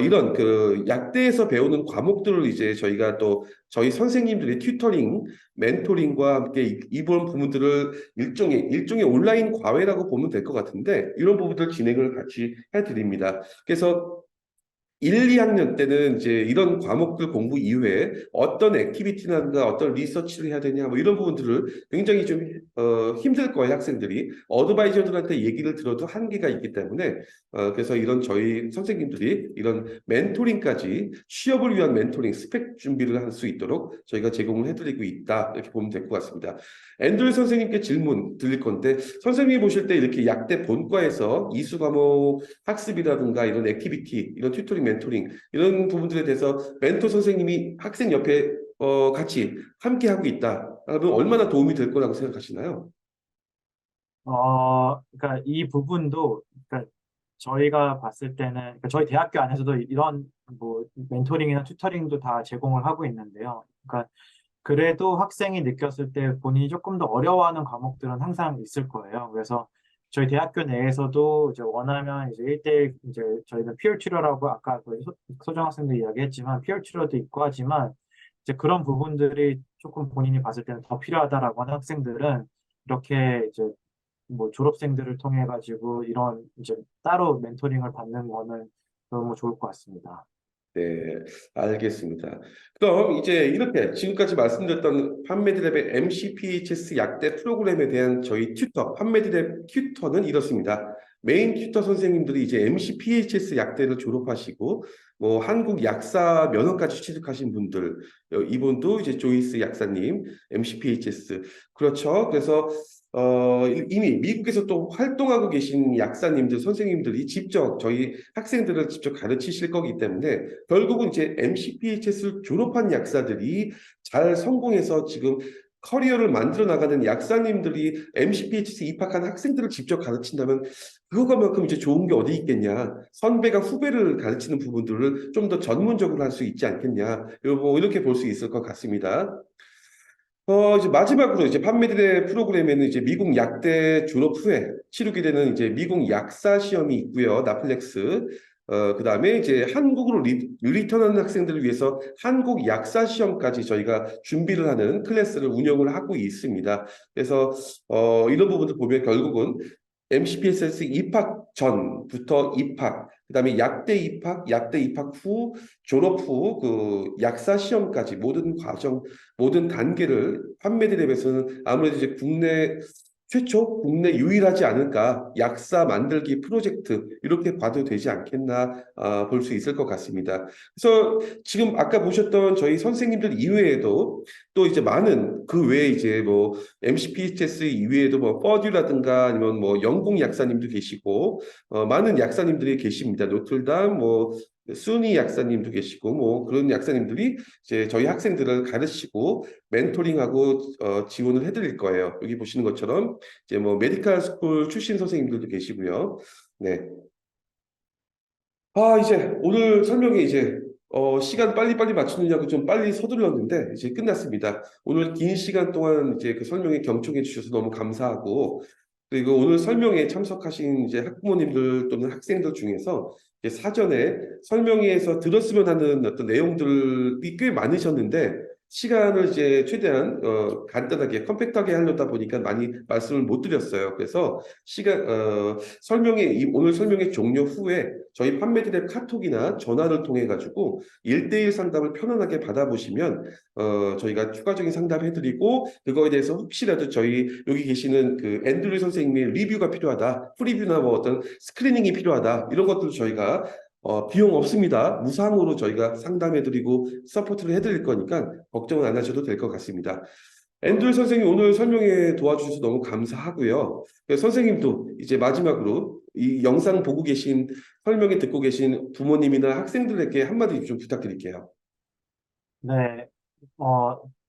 이런 그 약대에서 배우는 과목들을 이제 저희가 또 저희 선생님들이 튜터링, 멘토링과 함께 이번 부분들을 일종의 온라인 과외라고 보면 될 것 같은데 이런 부분들 진행을 같이 해드립니다. 그래서 1, 2학년 때는 이제 이런 과목들 공부 이외에 어떤 액티비티나 어떤 리서치를 해야 되냐 뭐 이런 부분들을 굉장히 좀 힘들 거예요 학생들이 어드바이저들한테 얘기를 들어도 한계가 있기 때문에 그래서 이런 저희 선생님들이 이런 멘토링까지 취업을 위한 멘토링 스펙 준비를 할 수 있도록 저희가 제공을 해드리고 있다 이렇게 보면 될 것 같습니다. 앤드류 선생님께 질문 드릴 건데 선생님이 보실 때 이렇게 약대 본과에서 이수 과목 학습이라든가 이런 액티비티, 이런 튜토링, 멘토링 이런 부분들에 대해서 멘토 선생님이 학생 옆에 같이 함께 하고 있다. 그러면 얼마나 도움이 될 거라고 생각하시나요? 그러니까 이 부분도, 그러니까 저희가 봤을 때는, 그러니까 저희 대학교 안에서도 이런 뭐 멘토링이나 튜터링도 다 제공을 하고 있는데요. 그러니까 그래도 학생이 느꼈을 때 본인이 조금 더 어려워하는 과목들은 항상 있을 거예요. 그래서 저희 대학교 내에서도 이제 원하면 이제 1대1 이제 저희는 피어 튜러라고 아까 그 소정 학생도 이야기했지만 피어 튜러도 있고 하지만 이제 그런 부분들이 조금 본인이 봤을 때는 더 필요하다라고 하는 학생들은 이렇게 이제 뭐 졸업생들을 통해 가지고 이런 이제 따로 멘토링을 받는 거는 너무 좋을 것 같습니다. 네, 알겠습니다. 그럼 이제 이렇게 지금까지 말씀드렸던 판매드랩의 MCPHS 약대 프로그램에 대한 저희 튜터, 판매드랩 튜터는 이렇습니다. 메인 튜터 선생님들이 이제 MCPHS 약대를 졸업하시고 뭐 한국 약사 면허까지 취득하신 분들, 이분도 이제 조이스 약사님, MCPHS 그렇죠. 그래서 이미 미국에서 또 활동하고 계신 약사님들, 선생님들이 직접 저희 학생들을 직접 가르치실 거기 때문에 결국은 이제 MCPHS를 졸업한 약사들이 잘 성공해서 지금 커리어를 만들어 나가는 약사님들이 MCPHS 입학한 학생들을 직접 가르친다면 그거만큼 이제 좋은 게 어디 있겠냐. 선배가 후배를 가르치는 부분들을 좀 더 전문적으로 할 수 있지 않겠냐. 이렇게 볼 수 있을 것 같습니다. 이제 마지막으로 이제 판매들의 프로그램에는 이제 미국 약대 졸업 후에 치르게 되는 이제 미국 약사 시험이 있고요. 나플렉스. 그다음에 이제 한국으로 리턴하는 학생들을 위해서 한국 약사 시험까지 저희가 준비를 하는 클래스를 운영을 하고 있습니다. 그래서 이런 부분들 보면 결국은 MCPSS 입학 전부터 입학, 그다음에 약대 입학 후, 졸업 후 그 약사 시험까지 모든 과정, 모든 단계를 판매드랩에서는 아무래도 이제 국내 최초, 국내 유일하지 않을까 약사 만들기 프로젝트 이렇게 봐도 되지 않겠나 볼 수 있을 것 같습니다. 그래서 지금 아까 보셨던 저희 선생님들 이외에도 또 이제 많은 그 외에 이제 뭐 MCPHS 이외에도 뭐 퍼듀라든가 아니면 뭐 영국 약사님도 계시고 많은 약사님들이 계십니다. 노틀담 뭐 순위 약사님도 계시고 뭐 그런 약사님들이 이제 저희 학생들을 가르치고 멘토링하고 지원을 해드릴 거예요. 여기 보시는 것처럼 이제 뭐 메디컬 스쿨 출신 선생님들도 계시고요. 네. 이제 오늘 설명이 이제 시간 빨리빨리 맞추느냐고 좀 빨리 서둘렀는데 이제 끝났습니다. 오늘 긴 시간 동안 이제 그 설명에 경청해 주셔서 너무 감사하고 그리고 오늘 설명에 참석하신 이제 학부모님들 또는 학생들 중에서 이제 사전에 설명회에서 들었으면 하는 어떤 내용들이 꽤 많으셨는데 시간을 이제 최대한 간단하게 컴팩트하게 하려다 보니까 많이 말씀을 못 드렸어요. 그래서 오늘 설명회 종료 후에 저희 판매드랩 카톡이나 전화를 통해 가지고 1대1 상담을 편안하게 받아보시면 저희가 추가적인 상담해드리고 그거에 대해서 혹시라도 저희 여기 계시는 그 앤드류 선생님의 리뷰가 필요하다, 프리뷰나 뭐 어떤 스크리닝이 필요하다 이런 것들 저희가 비용 없습니다. 무상으로 저희가 상담해드리고 서포트를 해드릴 거니까 걱정은 안 하셔도 될 것 같습니다. 앤드류 선생님 오늘 설명에 도와주셔서 너무 감사하고요. 선생님도 이제 마지막으로 이 영상 보고 계신 설명에 듣고 계신 부모님이나 학생들에게 한마디 좀 부탁드릴게요. 네,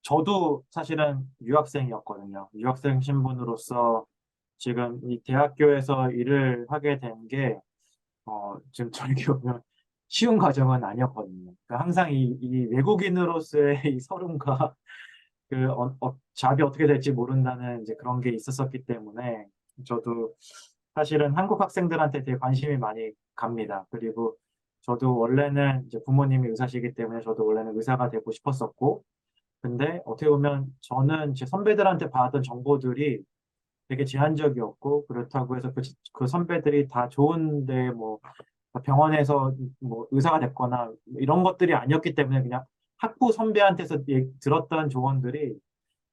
저도 사실은 유학생이었거든요. 유학생 신분으로서 지금 이 대학교에서 일을 하게 된 게, 지금 저렇게 보면 쉬운 과정은 아니었거든요. 그러니까 항상 이 외국인으로서의 이 서름과 잡이 어떻게 될지 모른다는 이제 그런 게 있었었기 때문에 저도 사실은 한국 학생들한테 되게 관심이 많이 갑니다. 그리고 저도 원래는 이제 부모님이 의사시기 때문에 저도 원래는 의사가 되고 싶었었고, 근데 어떻게 보면 저는 제 선배들한테 받았던 정보들이 되게 제한적이었고, 그렇다고 해서 그 선배들이 다 좋은데 뭐 병원에서 뭐 의사가 됐거나 이런 것들이 아니었기 때문에 그냥 학부 선배한테서 들었던 조언들이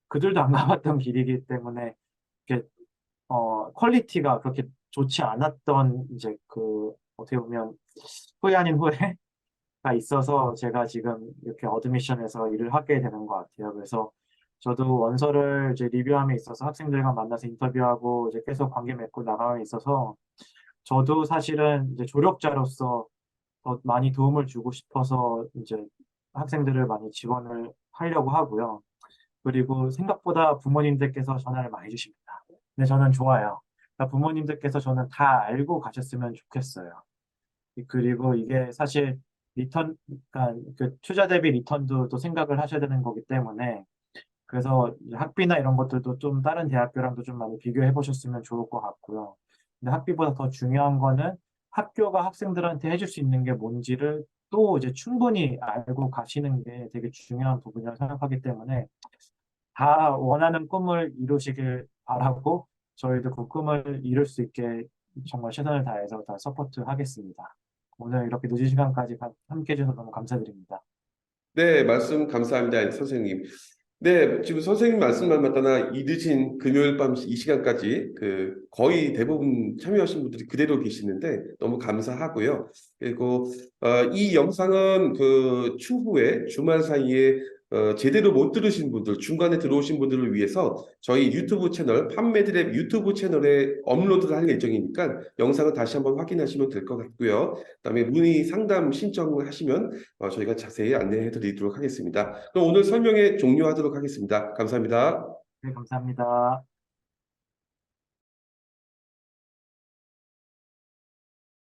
그들도 안 가봤던 길이기 때문에 이렇게 퀄리티가 그렇게 좋지 않았던 이제 어떻게 보면 후회 아닌 후회가 있어서 제가 지금 이렇게 어드미션에서 일을 하게 되는 것 같아요. 그래서 저도 원서를 이제 리뷰함에 있어서 학생들과 만나서 인터뷰하고 이제 계속 관계 맺고 나감에 있어서 저도 사실은 이제 조력자로서 더 많이 도움을 주고 싶어서 이제 학생들을 많이 지원을 하려고 하고요. 그리고 생각보다 부모님들께서 전화를 많이 주십니다. 근데 저는 좋아요. 그러니까 부모님들께서 저는 다 알고 가셨으면 좋겠어요. 그리고 이게 사실 그러니까 그 투자 대비 리턴도 또 생각을 하셔야 되는 거기 때문에 그래서 이제 학비나 이런 것들도 좀 다른 대학교랑도 좀 많이 비교해 보셨으면 좋을 것 같고요. 근데 학비보다 더 중요한 거는 학교가 학생들한테 해줄 수 있는 게 뭔지를 또 이제 충분히 알고 가시는 게 되게 중요한 부분이라고 생각하기 때문에 다 원하는 꿈을 이루시길 바라고 저희도 그 꿈을 이룰 수 있게 정말 최선을 다해서 다 서포트 하겠습니다. 오늘 이렇게 늦은 시간까지 함께 해주셔서 너무 감사드립니다. 네, 말씀 감사합니다, 선생님. 네, 지금 선생님 말씀만 맞다나 이 늦은 금요일 밤 이 시간까지 거의 대부분 참여하신 분들이 그대로 계시는데 너무 감사하고요. 그리고 이 영상은 추후에 주말 사이에 제대로 못 들으신 분들, 중간에 들어오신 분들을 위해서 저희 유튜브 채널, 판매드랩 유튜브 채널에 업로드를 할 예정이니까 영상을 다시 한번 확인하시면 될 것 같고요. 그다음에 문의 상담 신청을 하시면 저희가 자세히 안내해 드리도록 하겠습니다. 그럼 오늘 설명회 종료하도록 하겠습니다. 감사합니다. 네, 감사합니다.